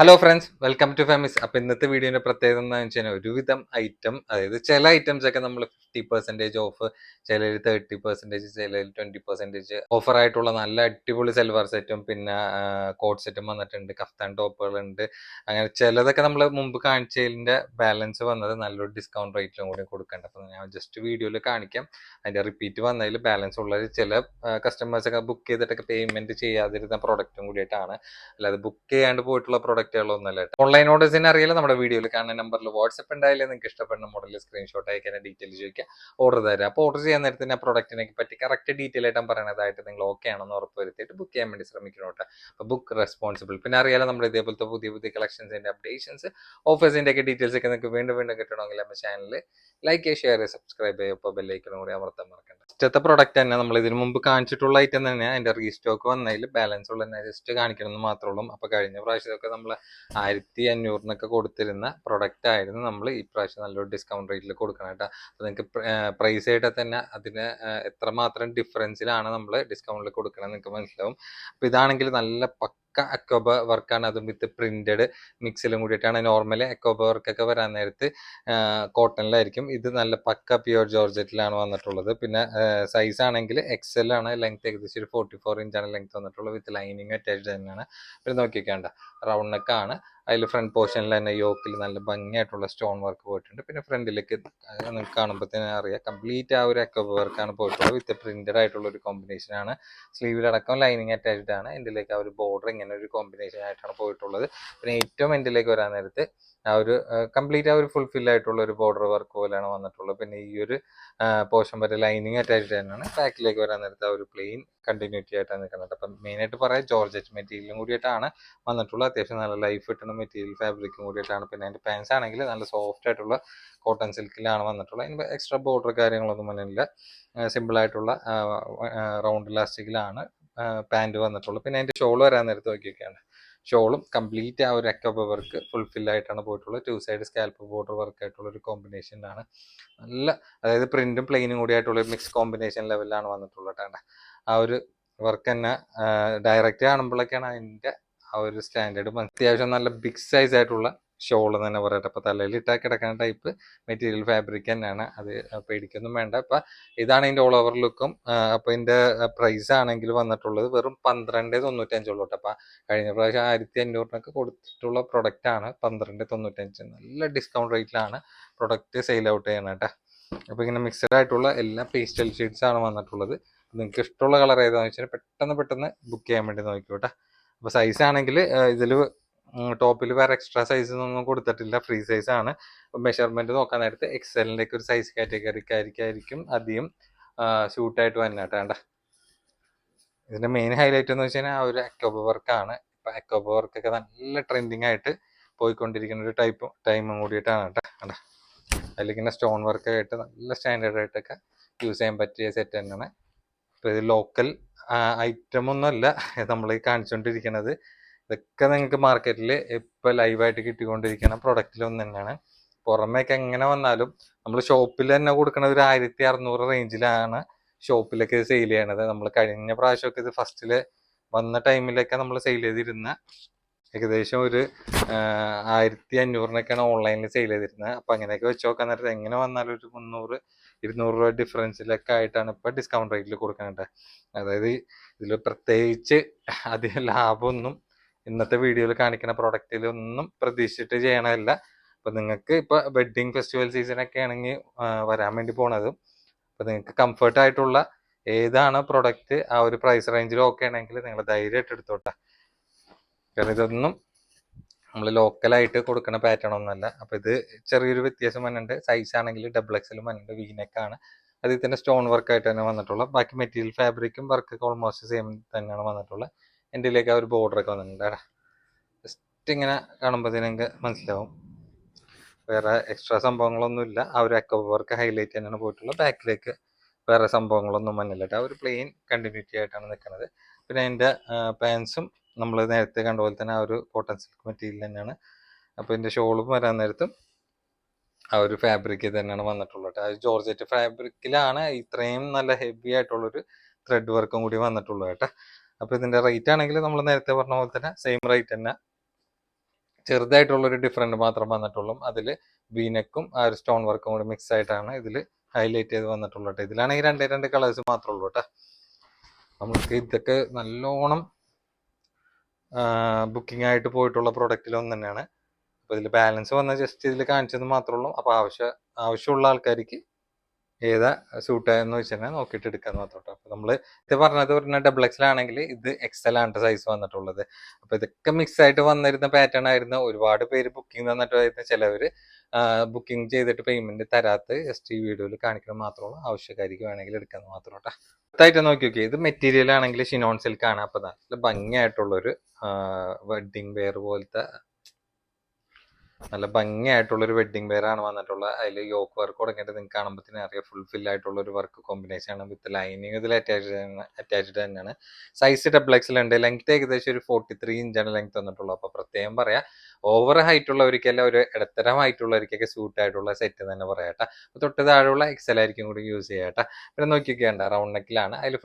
Hello friends, welcome to Famis. അപ്പൊ ഇന്നത്തെ വീഡിയോന്റെ പ്രത്യേകത എന്ന് വെച്ചാൽ ഒരുവിധം ഐറ്റം, അതായത് ചില ഐറ്റംസ് ഒക്കെ നമ്മൾ 50% ഓഫ്, ചിലർ 30%, ചിലർ 20% ഓഫർ ആയിട്ടുള്ള നല്ല അടിപൊളി സെൽവാർ സെറ്റും പിന്നെ കോട്ട് സെറ്റും വന്നിട്ടുണ്ട്. കഫ്താൻ ടോപ്പുകളുണ്ട്. അങ്ങനെ ചിലതൊക്കെ നമ്മൾ മുമ്പ് കാണിച്ചതിന്റെ ബാലൻസ് വന്നത് നല്ലൊരു ഡിസ്കൗണ്ട് റേറ്റിലും കൂടി കൊടുക്കേണ്ട. അപ്പൊ ഞാൻ ജസ്റ്റ് വീഡിയോയിൽ കാണിക്കാം. അതിന്റെ റിപ്പീറ്റ് വന്നതിൽ ബാലൻസ് ഉള്ളത് ചില കസ്റ്റമേഴ്സ് ഒക്കെ ബുക്ക് ചെയ്തിട്ടൊക്കെ പേയ്മെന്റ് ചെയ്യാതിരുന്ന പ്രൊഡക്റ്റും കൂടിയിട്ടാണ്. അല്ലാതെ ബുക്ക് ചെയ്യാണ്ട് പോയിട്ടുള്ള പ്രൊഡക്റ്റുകളൊന്നുമല്ല. ഓൺലൈൻ ഓർഡേഴ്സിന് അറിയില്ല, നമ്മുടെ വീഡിയോയിൽ കാണുന്ന നമ്പറിൽ വാട്സ്ആപ്പ് ഉണ്ടായാലും നിങ്ങൾക്ക് ഇഷ്ടപ്പെടുന്ന മോഡൽ സ്ക്രീൻഷോട്ട് അയക്കാൻ ഡീറ്റെയിൽ ചോദിക്കുക, ഓർഡർ തരാം. അപ്പോൾ ഓർഡർ ചെയ്യാൻ നേരത്തെ ആ പ്രൊഡക്റ്റിനെ പറ്റി കറക്റ്റ് ഡീറ്റെയിൽ ആയിട്ട് പറയണതായിട്ട് നിങ്ങൾ ഓക്കെ ആണെന്ന് ഉറപ്പ് വരുത്തിയിട്ട് ബുക്ക് ചെയ്യാൻ വേണ്ടി ശ്രമിക്കണോട്ടെ. അപ്പോൾ ബുക്ക് റെസ്പോൺസിബിൾ. പിന്നെ അറിയാലോ, നമ്മുടെ ഇതേപോലത്തെ പുതിയ പുതിയ കളക്ഷൻസിന്റെ അപ്ഡേഷൻസ്, ഓഫേഴ്സിന്റെ ഒക്കെ ഡീറ്റെയിൽസ് ഒക്കെ നിങ്ങൾക്ക് വീണ്ടും വീണ്ടും കിട്ടണമെങ്കിൽ നമ്മുടെ ചാനൽ ലൈക്ക് ചെയ്യുക, ഷെയർ ചെയ്യുക, സബ്സ്ക്രൈബ് ചെയ്യുക. ഇപ്പോൾ ബെല്ലൈക്കനും കൂടി അമർത്താൻ മറക്കണ്ട. ഇഷ്ടത്തെ പ്രൊഡക്റ്റ് തന്നെ നമ്മൾ ഇതിനു മുമ്പ് കാണിച്ചിട്ടുള്ള ഐറ്റം തന്നെ. അതിന്റെ റീസ്റ്റോക്ക് വന്നതിൽ ബാലൻസ് ഉള്ള ജസ്റ്റ് കാണിക്കണമെന്ന് മാത്രമേ ഉള്ളൂ. അപ്പൊ കഴിഞ്ഞ പ്രാവശ്യമൊക്കെ നമ്മൾ 1500 കൊടുത്തിരുന്ന പ്രൊഡക്റ്റ് ആയിരുന്നു നമ്മൾ ഈ പ്രാവശ്യം നല്ലൊരു ഡിസ്കൗണ്ട് റേറ്റിൽ കൊടുക്കണം കേട്ടോ. അപ്പൊ നിങ്ങൾക്ക് പ്രൈസ് ആയിട്ട് തന്നെ അതിന് എത്രമാത്രം ഡിഫറൻസിലാണ് നമ്മൾ ഡിസ്കൗണ്ടിൽ കൊടുക്കണം നിങ്ങൾക്ക് മനസ്സിലാവും. അപ്പൊ ഇതാണെങ്കിൽ നല്ല പക്ക അക്കോബ വർക്കാണ്, അതും വിത്ത് പ്രിന്റഡ് മിക്സിലും കൂടിയിട്ടാണ്. നോർമലി അക്കോബ വർക്കൊക്കെ വരാൻ നേരത്ത് കോട്ടണിലായിരിക്കും. ഇത് നല്ല പക്ക പ്യുവർ ജോർജറ്റിലാണ് വന്നിട്ടുള്ളത്. പിന്നെ സൈസ് ആണെങ്കിൽ എക്സൽ ആണ്. ലെങ്ത് ഏകദേശം ഒരു 44 ഇഞ്ചാണ് ലെങ്ത് വന്നിട്ടുള്ളത്. വിത്ത് ലൈനിങ് അറ്റാച്ച്ഡ് തന്നെയാണ്. പിന്നെ നോക്കിക്കേണ്ട റൗണ്ട് നെക്ക് ആണ്. അതിൽ ഫ്രണ്ട് പോർഷനിൽ തന്നെ യോക്കിൽ നല്ല ഭംഗിയായിട്ടുള്ള സ്റ്റോൺ വർക്ക് പോയിട്ടുണ്ട്. പിന്നെ ഫ്രണ്ടിലേക്ക് നിങ്ങൾക്ക് കാണുമ്പോൾ തന്നെ അറിയാം, കംപ്ലീറ്റ് ആ ഒരു അക്കോബ വർക്കാണ് പോയിട്ടുള്ളത്. വിത്ത് പ്രിന്റഡ് ആയിട്ടുള്ള ഒരു കോമ്പിനേഷൻ ആണ്. സ്ലീവിലടക്കം ലൈനിങ് അറ്റാച്ച്ഡ് ആണ്. എൻഡിലേക്ക് ആ ഒരു ബോർഡർ ഇങ്ങനെ ഒരു കോമ്പിനേഷൻ ആയിട്ടാണ് പോയിട്ടുള്ളത്. പിന്നെ ഏറ്റവും എൻഡിലേക്ക് വരാൻ നേരത്ത് ആ ഒരു കംപ്ലീറ്റ് ആ ഒരു ഫുൾഫിൽ ആയിട്ടുള്ള ഒരു ബോർഡർ വർക്ക് പോലെയാണ് വന്നിട്ടുള്ളത്. പിന്നെ ഈ ഒരു പോർഷൻ വരെ ലൈനിങ് അറ്റാച്ച്ഡ് തന്നെയാണ്. ബാക്കിലേക്ക് വരാൻ നേരത്തെ ആ ഒരു പ്ലെയിൻ കണ്ടിന്യൂറ്റി ആയിട്ടാണ് നിൽക്കുന്നത്. അപ്പം മെയിനായിട്ട് പറയാം, ജോർജറ്റ് മെറ്റീരിയലും കൂടിയിട്ടാണ് വന്നിട്ടുള്ളത്. അത്യാവശ്യം നല്ല ലൈഫ് കിട്ടുന്ന മെറ്റീരിയൽ ഫാബ്രിക്കും കൂടിയിട്ടാണ്. പിന്നെ അതിന്റെ പാൻസ് ആണെങ്കിൽ നല്ല സോഫ്റ്റ് ആയിട്ടുള്ള കോട്ടൺ സിൽക്കിലാണ് വന്നിട്ടുള്ളത്. അതിന് എക്സ്ട്രാ ബോർഡർ കാര്യങ്ങളൊന്നും വന്നില്ല. സിമ്പിൾ ആയിട്ടുള്ള റൗണ്ട് ഇലാസ്റ്റിക്കിലാണ് പാൻറ് വന്നിട്ടുള്ളത്. പിന്നെ അതിന്റെ ഷോൾ വരാൻ നേരത്ത് നോക്കിയൊക്കെയാണ്. ഷോളും കംപ്ലീറ്റ് ആ ഒരു അക്കോബ വർക്ക് ഫുൾഫിൽ ആയിട്ടാണ് പോയിട്ടുള്ളത്. 2 സൈഡ് സ്കാൽപ്പ് ബോർഡർ വർക്ക് ആയിട്ടുള്ള ഒരു കോമ്പിനേഷനാണ്. നല്ല, അതായത് പ്രിന്റും പ്ലെയിനും കൂടി ആയിട്ടുള്ള മിക്സ് കോമ്പിനേഷൻ ലെവലിലാണ് വന്നിട്ടുള്ളത്. ആ ഒരു വർക്ക് തന്നെ ഡയറക്റ്റ് കാണുമ്പോഴൊക്കെയാണ് അതിന്റെ ആ ഒരു സ്റ്റാൻഡേർഡ്. അത്യാവശ്യം നല്ല ബിഗ് സൈസ് ആയിട്ടുള്ള ഷോൾ തന്നെ പറയട്ടെ. അപ്പൊ തലയിൽ ഇട്ടാൽ കിടക്കുന്ന ടൈപ്പ് മെറ്റീരിയൽ ഫാബ്രിക് തന്നെയാണ്. അത് പേടിക്കൊന്നും വേണ്ട. അപ്പൊ ഇതാണ് ഇതിന്റെ ഓൾ ഓവർ ലുക്കും. അപ്പൊ ഇതിന്റെ പ്രൈസ് ആണെങ്കിൽ വന്നിട്ടുള്ളത് വെറും 12.95 ഉള്ളൂ. അപ്പൊ കഴിഞ്ഞ പ്രാവശ്യം 1500 കൊടുത്തിട്ടുള്ള പ്രൊഡക്റ്റ് ആണ് 12.95. നല്ല ഡിസ്കൗണ്ട് റേറ്റിലാണ് പ്രൊഡക്റ്റ് സെയിൽ ഔട്ട് ചെയ്യണം കേട്ടോ. അപ്പൊ ഇങ്ങനെ മിക്സഡ് ആയിട്ടുള്ള എല്ലാ പേസ്റ്റൽ ഷെയ്ഡ്സ് ആണ് വന്നിട്ടുള്ളത്. നിങ്ങൾക്ക് ഇഷ്ടമുള്ള കളർ ഏതാണെന്ന് വെച്ചാൽ പെട്ടെന്ന് ബുക്ക് ചെയ്യാൻ വേണ്ടി നോക്കിക്കോട്ടെ. അപ്പൊ സൈസ് ആണെങ്കിൽ ഇതിൽ ടോപ്പിൽ വേറെ എക്സ്ട്രാ സൈസ് ഒന്നും കൊടുത്തിട്ടില്ല, ഫ്രീ സൈസ് ആണ്. മെഷർമെന്റ് നോക്കാൻ നേരത്തെ എക്സലിന്റെ ഒക്കെ ഒരു സൈസ് കാറ്റഗറിക്കായിരിക്കും അധികം സ്യൂട്ടായിട്ട് വന്നിട്ടാണ്ട. ഇതിന്റെ മെയിൻ ഹൈലൈറ്റ് എന്ന് വെച്ചാൽ ആ ഒരു അക്കോബ വർക്കാണ്. ഇപ്പൊ അക്കോബ വർക്കൊക്കെ നല്ല ട്രെൻഡിങ് ആയിട്ട് പോയിക്കൊണ്ടിരിക്കുന്ന ഒരു ടൈമും കൂടിയിട്ടാണ് കേട്ടോ. അതിലിങ്ങനെ സ്റ്റോൺ വർക്ക് ആയിട്ട് നല്ല സ്റ്റാൻഡേർഡ് ആയിട്ടൊക്കെ യൂസ് ചെയ്യാൻ പറ്റിയ സെറ്റ് തന്നെയാണ്. ഇപ്പൊ ഇത് ലോക്കൽ ഐറ്റം ഒന്നുമല്ല നമ്മൾ ഈ കാണിച്ചുകൊണ്ടിരിക്കുന്നത്. ഇതൊക്കെ നിങ്ങൾക്ക് മാർക്കറ്റിൽ ഇപ്പൊ ലൈവായിട്ട് കിട്ടിക്കൊണ്ടിരിക്കുന്ന പ്രൊഡക്റ്റിലൊന്നും തന്നെയാണ്. പുറമേക്ക് എങ്ങനെ വന്നാലും നമ്മൾ ഷോപ്പിൽ തന്നെ കൊടുക്കുന്ന ഒരു 1600 റേഞ്ചിലാണ് ഷോപ്പിലൊക്കെ സെയിൽ ചെയ്യണത്. നമ്മൾ കഴിഞ്ഞ പ്രാവശ്യമൊക്കെ ഇത് ഫസ്റ്റില് വന്ന ടൈമിലൊക്കെ നമ്മൾ സെയിൽ ചെയ്തിരുന്ന ഏകദേശം ഒരു 1500 ഓൺലൈനിൽ സെയിൽ ചെയ്തിരുന്നത്. അപ്പൊ അങ്ങനെയൊക്കെ വെച്ച് നോക്കാൻ നേരത്തെ എങ്ങനെ വന്നാലും ഒരു 300-200 രൂപ ഡിഫറൻസിലൊക്കെ ആയിട്ടാണ് ഇപ്പൊ ഡിസ്കൗണ്ട് റേറ്റിൽ കൊടുക്കുന്നത്. അതായത് ഇതിൽ പ്രത്യേകിച്ച് അധികം ലാഭമൊന്നും ഇന്നത്തെ വീഡിയോയിൽ കാണിക്കുന്ന പ്രൊഡക്റ്റിലൊന്നും പ്രതീക്ഷിച്ചിട്ട് ചെയ്യണമല്ല. അപ്പൊ നിങ്ങൾക്ക് ഇപ്പൊ വെഡിങ് ഫെസ്റ്റിവൽ സീസൺ ഒക്കെ ആണെങ്കിൽ വരാൻ വേണ്ടി പോണത്. അപ്പൊ നിങ്ങൾക്ക് കംഫർട്ട് ആയിട്ടുള്ള ഏതാണ് പ്രൊഡക്റ്റ് ആ ഒരു പ്രൈസ് റേഞ്ചിൽ ഓക്കെ ആണെങ്കിൽ നിങ്ങൾ ധൈര്യമായിട്ട് എടുത്തോട്ടെ. കാരണം ഇതൊന്നും നമ്മൾ ലോക്കലായിട്ട് കൊടുക്കുന്ന പാറ്റേൺ ഒന്നല്ല. അപ്പൊ ഇത് ചെറിയൊരു വ്യത്യാസം വന്നിട്ടുണ്ട്. സൈസ് ആണെങ്കിൽ ഡബിൾ എക്സലും വന്നിട്ടുണ്ട്. വീനെക്കാണ്. അതിൽ തന്നെ സ്റ്റോൺ വർക്ക് ആയിട്ട് തന്നെ വന്നിട്ടുള്ളത്. ബാക്കി മെറ്റീരിയൽ ഫാബ്രിക്കും വർക്കൊക്കെ ഓൾമോസ്റ്റ് സെയിം തന്നെയാണ് വന്നിട്ടുള്ളത്. എൻ്റെയിലേക്ക് ആ ഒരു ബോർഡർ ഒക്കെ വന്നിട്ടുണ്ട്. ജസ്റ്റ് ഇങ്ങനെ കാണുമ്പോൾ നിങ്ങൾക്ക് മനസ്സിലാവും, വേറെ എക്സ്ട്രാ സംഭവങ്ങളൊന്നുമില്ല. ആ ഒരു അക്കോബ വർക്ക് ഹൈലൈറ്റ് തന്നെയാണ് പോയിട്ടുള്ളത്. ബാക്കിലേക്ക് വേറെ സംഭവങ്ങളൊന്നും വന്നില്ല. ആ ഒരു പ്ലെയിൻ കണ്ടിന്യൂറ്റി ആയിട്ടാണ് നിൽക്കുന്നത്. പിന്നെ അതിന്റെ പാൻസും നമ്മൾ നേരത്തെ കണ്ട പോലെ തന്നെ ആ ഒരു കോട്ടൺ സിൽക്ക് മെറ്റീരിയൽ തന്നെയാണ്. അപ്പൊ ഇതിന്റെ ഷോളും വരാൻ നേരത്തും ആ ഒരു ഫാബ്രിക് തന്നെയാണ് വന്നിട്ടുള്ളത്. ആ ജോർജറ്റ് ഫാബ്രിക്കിലാണ് ഇത്രയും നല്ല ഹെവി ആയിട്ടുള്ളൊരു ത്രെഡ് വർക്കും കൂടി വന്നിട്ടുള്ളത് കേട്ടോ. അപ്പൊ ഇതിന്റെ റേറ്റ് ആണെങ്കിൽ നമ്മൾ നേരത്തെ പറഞ്ഞ പോലെ തന്നെ സെയിം റേറ്റ് തന്നെ ചെറുതായിട്ടുള്ളൊരു ഡിഫറൻറ്റ് മാത്രം വന്നിട്ടുള്ളൂ. അതിൽ വീനെക്കും ആ ഒരു സ്റ്റോൺ വർക്കും കൂടി മിക്സ് ആയിട്ടാണ് ഇതിൽ ഹൈലൈറ്റ് ചെയ്ത് വന്നിട്ടുള്ളത് കേട്ടോ. ഇതിലാണെങ്കിൽ രണ്ട് കളേഴ്സ് മാത്രമേ ഉള്ളൂ കേട്ടോ. നമുക്ക് ഇതൊക്കെ നല്ലോണം ബുക്കിംഗ് ആയിട്ട് പോയിട്ടുള്ള പ്രൊഡക്റ്റിലൊന്നും തന്നെയാണ്. അപ്പോൾ ഇതിൽ ബാലൻസ് വന്ന ജസ്റ്റ് ഇതിൽ കാണിച്ചത് മാത്രമേ ഉള്ളൂ. അപ്പോൾ ആവശ്യമുള്ള ആൾക്കാർക്ക് ഏതാ സൂട്ടായെന്ന് വെച്ച് കഴിഞ്ഞാൽ നോക്കിയിട്ട് എടുക്കാന്ന് മാത്രം കേട്ടോ. അപ്പോൾ നമ്മൾ ഇത് പറഞ്ഞത് പറഞ്ഞാൽ ഡബിൾ എക്സലാണെങ്കിൽ ഇത് എക്സൽ ആണ് സൈസ് വന്നിട്ടുള്ളത്. അപ്പോൾ ഇതൊക്കെ മിക്സ് ആയിട്ട് വന്നിരുന്ന പാറ്റേൺ ആയിരുന്നു. ഒരുപാട് പേര് ബുക്കിംഗ് തന്നിട്ടായിരുന്നു. ചിലവർ ബുക്കിംഗ് ചെയ്തിട്ട് പേയ്മെന്റ് തരാത്ത ജസ്റ്റ് ഈ വീഡിയോയിൽ കാണിക്കുന്നത് മാത്രമേ ആവശ്യക്കാർക്ക് വേണമെങ്കിൽ എടുക്കാന്ന് മാത്രം കേട്ടോ. അടുത്തായിട്ട് നോക്കി നോക്കിയേ, ഇത് മെറ്റീരിയൽ ആണെങ്കിൽ ഷിനോൺ സിൽക്ക് ആണ്. അപ്പോൾ നല്ല ഭംഗിയായിട്ടുള്ളൊരു വെഡ്ഡിങ് വെയർ പോലത്തെ നല്ല ഭംഗിയായിട്ടുള്ളൊരു വെഡ്ഡിങ് വെയർ ആണ് വന്നിട്ടുള്ളത്. അതിൽ യോക്ക് വർക്ക് തുടങ്ങിയിട്ട് നിങ്ങൾക്ക് കാണുമ്പോൾ അറിയാം ഫുൾ ഫിൽ ആയിട്ടുള്ള ഒരു വർക്ക് കോമ്പിനേഷൻ ആണ്. വിത്ത് ലൈനിങ് ഇതിൽ അറ്റാച്ച്ഡ് തന്നെയാണ്. സൈസ് ഡബിൾ എക്സൽ ഉണ്ട്. ലെങ്ത് ഏകദേശം ഒരു 43 ഇഞ്ചാണ് ലെങ്ത് വന്നിട്ടുള്ളത്. അപ്പോൾ പ്രത്യേകം പറയാം, ഓവർ ഹൈറ്റ് ഉള്ളവർക്കല്ല, ഒരു ഇടത്തരം ഹൈറ്റ് ഉള്ളവർക്കൊക്കെ സൂട്ട് ആയിട്ടുള്ള സെറ്റ് തന്നെ പറയാട്ടെ. അപ്പോൾ തൊട്ട് താഴെയുള്ള എക്സൽ ആയിരിക്കും കൂടി യൂസ് ചെയ്യാട്ടെ. പിന്നെ നോക്കിയൊക്കെയുണ്ട് റൗണ്ട് നെക്കിലാണ്. അതിൽ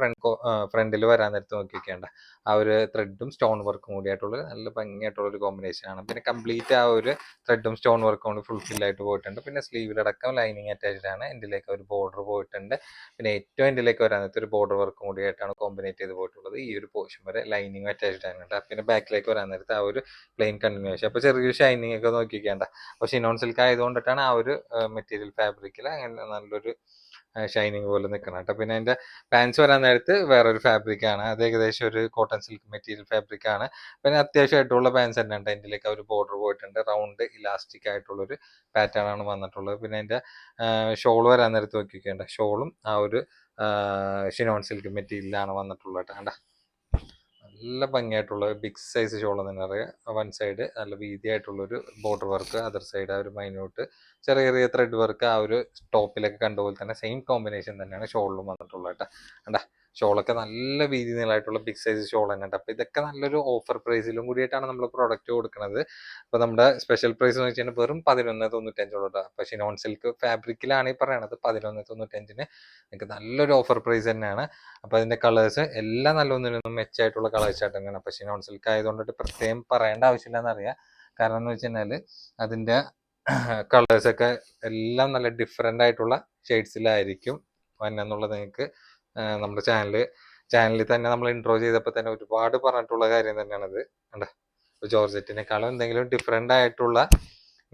ഫ്രണ്ടിൽ വരാൻ നേരത്ത് നോക്കിയൊക്കെയുണ്ട് ആ ഒരു ത്രെഡും സ്റ്റോൺ വർക്കും കൂടി ആയിട്ടുള്ള നല്ല ഭംഗിയായിട്ടുള്ള ഒരു കോമ്പിനേഷൻ ആണ്. പിന്നെ കംപ്ലീറ്റ് ആ ഒരു ത്രെഡും സ്റ്റോൺ വർക്കും കൊണ്ട് ഫുൾഫിൽ ആയിട്ട് പോയിട്ടുണ്ട്. പിന്നെ സ്ലീവിലടക്കം ലൈനിങ് അറ്റാച്ച്ഡ് ആണ്. എൻഡിലേക്ക് ഒരു ബോർഡർ പോയിട്ടുണ്ട്. പിന്നെ ഏറ്റവും എൻഡിലേക്ക് വരാൻ നേരത്തെ ഒരു ബോർഡർ വർക്കും കൂടി ആയിട്ടാണ് കോമ്പിനേറ്റ് ചെയ്ത് പോയിട്ടുള്ളത്. ഈ ഒരു പോർഷൻ വരെ ലൈനിങ് അറ്റാച്ച്ഡ് ആണ്. പിന്നെ ബാക്കിലേക്ക് വരാൻ നേരത്തെ ആ ഒരു പ്ലെയിൻ കണ്ടിന്യൂഷൻ. അപ്പോൾ ചെറിയൊരു ഷൈനിങ് ഒക്കെ നോക്കിക്കേണ്ട. അപ്പോൾ ഷിനോൺ സിൽക്ക് ആയതുകൊണ്ടിട്ടാണ് ആ ഒരു മെറ്റീരിയൽ ഫാബ്രിക്കിൽ അങ്ങനെ നല്ലൊരു ഷൈനിങ് പോലെ നിൽക്കണം കേട്ടോ. പിന്നെ അതിൻ്റെ പാൻസ് വരാൻ നേരത്ത് വേറൊരു ഫാബ്രിക്കാണ്. അത് ഏകദേശം ഒരു കോട്ടൺ സിൽക്ക് മെറ്റീരിയൽ ഫാബ്രിക്കാണ്. പിന്നെ അത്യാവശ്യമായിട്ടുള്ള പാൻസ് തന്നെ ഉണ്ട്. അതിൻ്റെലേക്ക് ഒരു ബോർഡർ പോയിട്ടുണ്ട്. റൗണ്ട് ഇലാസ്റ്റിക് ആയിട്ടുള്ളൊരു പാറ്റേൺ ആണ് വന്നിട്ടുള്ളത്. പിന്നെ അതിൻ്റെ ഷോൾ വരാൻ നേരത്ത് നോക്കിക്കേണ്ട. ഷോളും ആ ഒരു ഷിനോൺ സിൽക്ക് മെറ്റീരിയലാണ് വന്നിട്ടുള്ളത് കേട്ടോ. നല്ല ഭംഗിയായിട്ടുള്ള ബിഗ് സൈസ് ഷോൾ തന്നെ അറിയാം. വൺ സൈഡ് നല്ല വീതിയായിട്ടുള്ളൊരു ബോർഡർ വർക്ക്, അതർ സൈഡ് ആ ഒരു മൈന്യൂട്ട് ചെറിയ ചെറിയ ത്രെഡ് വർക്ക് ആ ഒരു ടോപ്പിലൊക്കെ കണ്ടുപോലെ തന്നെ സെയിം കോമ്പിനേഷൻ തന്നെയാണ് ഷോളിലും വന്നിട്ടുള്ളത് കേട്ടോ. കണ്ടാ ഷോളൊക്കെ നല്ല വീതി നീളമായിട്ടുള്ള ബിഗ് സൈസ് ഷോൾ തന്നെ ഉണ്ട്. അപ്പോൾ ഇതൊക്കെ നല്ലൊരു ഓഫർ പ്രൈസിലും കൂടിയിട്ടാണ് നമ്മൾ പ്രോഡക്റ്റ് കൊടുക്കുന്നത്. അപ്പോൾ നമ്മുടെ സ്പെഷ്യൽ പ്രൈസ് എന്ന് വെച്ച് കഴിഞ്ഞാൽ വെറും 11.95 കേട്ടോ. അപ്പോൾ ഷിനോൺ സിൽക്ക് ഫാബ്രിക്കിലാണ് ഈ പറയണത്. 11.95 നിങ്ങൾക്ക് നല്ലൊരു ഓഫർ പ്രൈസ് തന്നെയാണ്. അപ്പോൾ അതിൻ്റെ കളേഴ്സ് എല്ലാം നല്ല ഒന്നിനൊന്നും മെച്ചമായിട്ടുള്ള കളേഴ്സ് ആയിട്ട് തന്നെയാണ്. അപ്പോൾ ഷിനോൺ സിൽക്ക് ആയതുകൊണ്ടിട്ട് പ്രത്യേകം പറയേണ്ട ആവശ്യമില്ല എന്നറിയാം. കാരണം എന്ന് വെച്ച് കഴിഞ്ഞാൽ അതിൻ്റെ കളേഴ്സൊക്കെ എല്ലാം നല്ല ഡിഫറെൻ്റ് ആയിട്ടുള്ള ഷെയ്ഡ്സിലായിരിക്കും വന്നെന്നുള്ളത് നിങ്ങൾക്ക് നമ്മുടെ ചാനലിൽ തന്നെ നമ്മൾ ഇൻട്രോ ചെയ്തപ്പോൾ തന്നെ ഒരുപാട് പറഞ്ഞിട്ടുള്ള കാര്യം തന്നെയാണത്. കണ്ടോ, ഇപ്പോൾ ജോർജറ്റിനേക്കാളും എന്തെങ്കിലും ഡിഫറെൻ്റ് ആയിട്ടുള്ള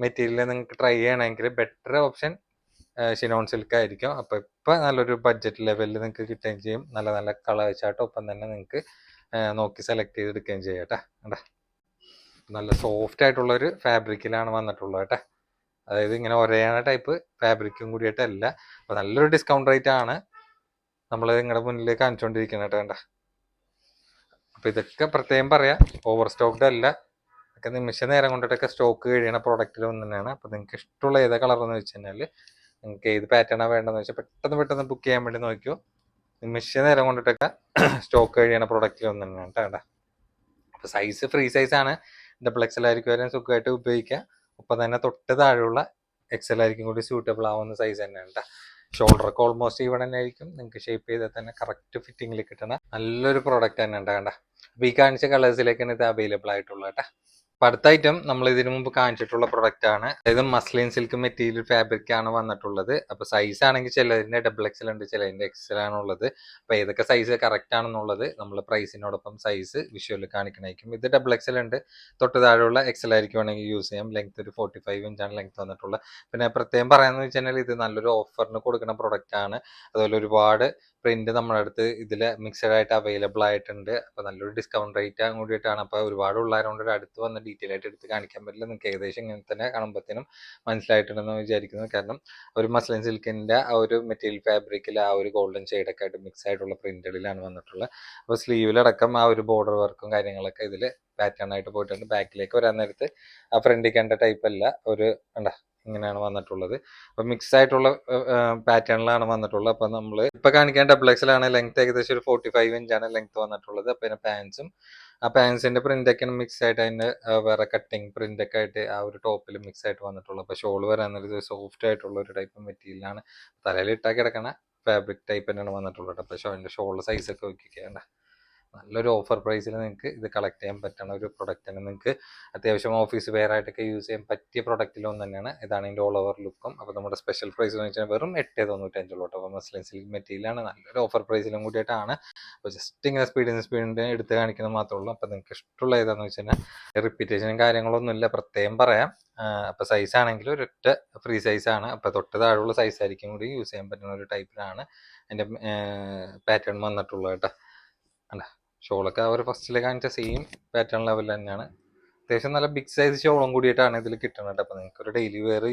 മെറ്റീരിയൽ നിങ്ങൾക്ക് ട്രൈ ചെയ്യണമെങ്കിൽ ബെറ്റർ ഓപ്ഷൻ ഷിനോൺ സിൽക്ക് ആയിരിക്കും. അപ്പോൾ ഇപ്പോൾ നല്ലൊരു ബഡ്ജറ്റ് ലെവലിൽ നിങ്ങൾക്ക് കിട്ടുകയും ചെയ്യും. നല്ല നല്ല കളേഴ്സായിട്ട് ഒപ്പം തന്നെ നിങ്ങൾക്ക് നോക്കി സെലക്ട് ചെയ്തെടുക്കുകയും ചെയ്യാം കേട്ടോ. കണ്ടോ, നല്ല സോഫ്റ്റ് ആയിട്ടുള്ളൊരു ഫാബ്രിക്കിലാണ് വന്നിട്ടുള്ളത് കേട്ടോ. അതായത് ഇങ്ങനെ ഒരേണ ടൈപ്പ് ഫാബ്രിക്കും കൂടിയിട്ടല്ല. അപ്പോൾ നല്ലൊരു ഡിസ്കൗണ്ട് റേറ്റ് ആണ് നമ്മൾ നിങ്ങളുടെ മുന്നിൽ കാണിച്ചുകൊണ്ടിരിക്കുന്നത് കേട്ടോ. വേണ്ട, അപ്പോൾ ഇതൊക്കെ പ്രത്യേകം പറയാം, ഓവർ സ്റ്റോക്ക്ഡ് അല്ല. ഒക്കെ നിമിഷ നേരം കൊണ്ടിട്ടൊക്കെ സ്റ്റോക്ക് കഴിയണ പ്രോഡക്റ്റിലൊന്നും തന്നെയാണ്. അപ്പോൾ നിങ്ങൾക്ക് ഇഷ്ടമുള്ള ഏതാ കളറെന്ന് വെച്ച് കഴിഞ്ഞാൽ നിങ്ങൾക്ക് ഏത് പാറ്റേണാണ് വേണ്ടതെന്ന് വെച്ചാൽ പെട്ടെന്ന് ബുക്ക് ചെയ്യാൻ വേണ്ടി നോക്കിയോ. നിമിഷ നേരം കൊണ്ടിട്ടൊക്കെ സ്റ്റോക്ക് കഴിയണ പ്രോഡക്റ്റിലൊന്നും തന്നെയാണ് കേട്ടോ. അപ്പോൾ സൈസ് ഫ്രീ സൈസാണ്. ഡബിൾ എക്സൽ ആയിരിക്കും വരെ സുഖമായിട്ട് ഉപയോഗിക്കാം. ഒപ്പം തന്നെ തൊട്ട് താഴെയുള്ള എക്സൽ ആയിരിക്കും കൂടി സ്യൂട്ടബിൾ ആവുന്ന സൈസ് തന്നെയാണ് കേട്ടോ. ഷോൾഡറൊക്കെ ഓൾമോസ്റ്റ് ഇവിടെ തന്നെ ആയിരിക്കും. നിങ്ങൾക്ക് ഷേപ്പ് ചെയ്താൽ തന്നെ കറക്റ്റ് ഫിറ്റിങ്ങിൽ കിട്ടണ നല്ലൊരു പ്രോഡക്റ്റ് തന്നെ ഉണ്ട് കേട്ടോ. അപ്പോൾ ഈ കാണിച്ച കളേഴ്സിലേക്കാണ് ഇത് അവൈലബിൾ ആയിട്ടുള്ളത് കേട്ടോ. അപ്പോൾ അടുത്ത ഐറ്റം നമ്മൾ ഇതിനു മുമ്പ് കാണിച്ചിട്ടുള്ള പ്രൊഡക്റ്റ് ആണ്. അതായത് മസ്ലിൻ സിൽക്ക് മെറ്റീരിയൽ ഫാബ്രിക് ആണ് വന്നിട്ടുള്ളത്. അപ്പോൾ സൈസ് ആണെങ്കിൽ ചിലതിൻ്റെ ഡബിൾ എക്സൽ ഉണ്ട്, ചിലതിൻ്റെ എക്സൽ ആണുള്ളത്. അപ്പോൾ ഏതൊക്കെ സൈസ് കറക്റ്റ് ആണെന്നുള്ളത് നമ്മൾ പ്രൈസിനോടൊപ്പം സൈസ് വിഷ്വലിൽ കാണിക്കണമായിരിക്കും. ഇത് ഡബിൾ എക്സൽ ഉണ്ട്. തൊട്ട് താഴെയുള്ള എക്സൽ ആയിരിക്കും വേണമെങ്കിൽ യൂസ് ചെയ്യാം. ലെങ്ത് ഒരു 45 ഇഞ്ചാണ് ലെങ്ത് വന്നിട്ടുള്ളത്. പിന്നെ പ്രത്യേകം പറയാമെന്ന് വെച്ച് കഴിഞ്ഞാൽ ഇത് നല്ലൊരു ഓഫറിന് കൊടുക്കുന്ന പ്രൊഡക്റ്റ് ആണ്. അതുപോലെ ഒരുപാട് പ്രിന്റ് നമ്മുടെ അടുത്ത് ഇതിൽ മിക്സഡ് ആയിട്ട് അവൈലബിൾ ആയിട്ടുണ്ട്. അപ്പോൾ നല്ലൊരു ഡിസ്കൗണ്ട് റേറ്റ് കൂടിയിട്ടാണ്. അപ്പോൾ ഒരുപാട് ഉള്ളതുകൊണ്ട് ഒരു അടുത്ത് വന്ന് ഡീറ്റെയിൽ ആയിട്ട് എടുത്ത് കാണിക്കാൻ പറ്റില്ല. നിങ്ങൾക്ക് ഏകദേശം ഇങ്ങനെ തന്നെ കാണുമ്പോഴത്തേനും മനസ്സിലായിട്ടുണ്ടെന്ന് വിചാരിക്കുന്നു. കാരണം ഒരു മസ്ലിൻ സിൽക്കിൻ്റെ ആ ഒരു മെറ്റീരിയൽ ഫാബ്രിക്കിൽ ആ ഒരു ഗോൾഡൻ ഷെയ്ഡൊക്കെ ആയിട്ട് മിക്സ് ആയിട്ടുള്ള പ്രിന്റുകളിലാണ് വന്നിട്ടുള്ളത്. അപ്പോൾ സ്ലീവിലടക്കം ആ ഒരു ബോർഡർ വർക്കും കാര്യങ്ങളൊക്കെ ഇതിൽ പാറ്റേൺ ആയിട്ട് പോയിട്ടുണ്ട്. ബാക്കിലേക്ക് വരാൻ നേരത്ത് ആ ഫ്രണ്ടിൽ കണ്ട ടൈപ്പ് അല്ല, ഒരു കണ്ട ഇങ്ങനെയാണ് വന്നിട്ടുള്ളത്. അപ്പോൾ മിക്സ് ആയിട്ടുള്ള പാറ്റേണിലാണ് വന്നിട്ടുള്ളത്. അപ്പോൾ നമ്മൾ ഇപ്പോൾ കാണിക്കാൻ ഡബിൾ എക്സലാണ്. ലെങ്ത് ഏകദേശം ഒരു 45 ഇഞ്ചാണ് ലെങ്ത് വന്നിട്ടുള്ളത്. പിന്നെ പാൻസും ആ പാൻസിന്റെ പ്രിന്റ് ഒക്കെയാണ് മിക്സ് ആയിട്ട് അതിന്റെ വേറെ കട്ടിങ് പ്രിന്റ് ഒക്കെ ആയിട്ട് ആ ഒരു ടോപ്പിൽ മിക്സ് ആയിട്ട് വന്നിട്ടുള്ളത്. അപ്പോൾ ഷോൾ വരാന്നത് സോഫ്റ്റ് ആയിട്ടുള്ള ഒരു ടൈപ്പ് മെറ്റീരിയലാണ്. തലയിൽ ഇട്ടാൽ കിടക്കണ ഫാബ്രിക് ടൈപ്പ് തന്നെയാണ് വന്നിട്ടുള്ളത്. അപ്പോൾ അതിന്റെ ഷോൾ സൈസ് ഒക്കെ നോക്കിക്കേണ്ട. നല്ലൊരു ഓഫർ പ്രൈസിൽ നിങ്ങൾക്ക് ഇത് കളക്ട് ചെയ്യാൻ പറ്റുന്ന ഒരു പ്രൊഡക്റ്റാണ്. നിങ്ങൾക്ക് അത്യാവശ്യം ഓഫീസ് വെയർ ആയിട്ടൊക്കെ യൂസ് ചെയ്യാൻ പറ്റിയ പ്രൊഡക്റ്റിലൊന്നും തന്നെയാണ്. ഇതാണ് ഇതിൻ്റെ ഓൾ ഓവർ ലുക്കും. അപ്പോൾ നമ്മുടെ സ്പെഷ്യൽ പ്രൈസ് എന്ന് വെച്ചാൽ വെറും 895 കേട്ടോ. അപ്പോൾ മസ്ലിൻ സിൽക്ക് മെറ്റീരിയലാണ്, നല്ലൊരു ഓഫർ പ്രൈസിലും കൂടിയിട്ടാണ്. അപ്പോൾ ജസ്റ്റ് ഇങ്ങനെ സ്പീഡിന് എടുത്ത് കാണിക്കുന്നത് മാത്രമേ ഉള്ളൂ. അപ്പോൾ നിങ്ങൾക്ക് ഇഷ്ടമുള്ള ഏതാണെന്ന് വെച്ച് കഴിഞ്ഞാൽ റിപ്പീറ്റേഷനും കാര്യങ്ങളൊന്നും ഇല്ല, പ്രത്യേകം പറയാം. അപ്പോൾ സൈസ് ആണെങ്കിൽ ഒരൊറ്റ ഫ്രീ സൈസാണ്. അപ്പോൾ തൊട്ട് താഴെയുള്ള സൈസ് ആയിരിക്കും കൂടി യൂസ് ചെയ്യാൻ പറ്റുന്ന ഒരു ടൈപ്പിലാണ് എൻ്റെ പാറ്റേൺ വന്നിട്ടുള്ളത് കേട്ടോ. അല്ല, ഷോളൊക്കെ അവർ ഫസ്റ്റിൽ കാണിച്ച സെയിം പാറ്റേൺ ലെവൽ തന്നെയാണ്. അത്യാവശ്യം നല്ല ബിഗ് സൈസ് ഷോളും കൂടിയിട്ടാണ് ഇതിൽ കിട്ടുന്നത്. അപ്പോൾ നിങ്ങൾക്ക് ഒരു ഡെയിലി വെയർ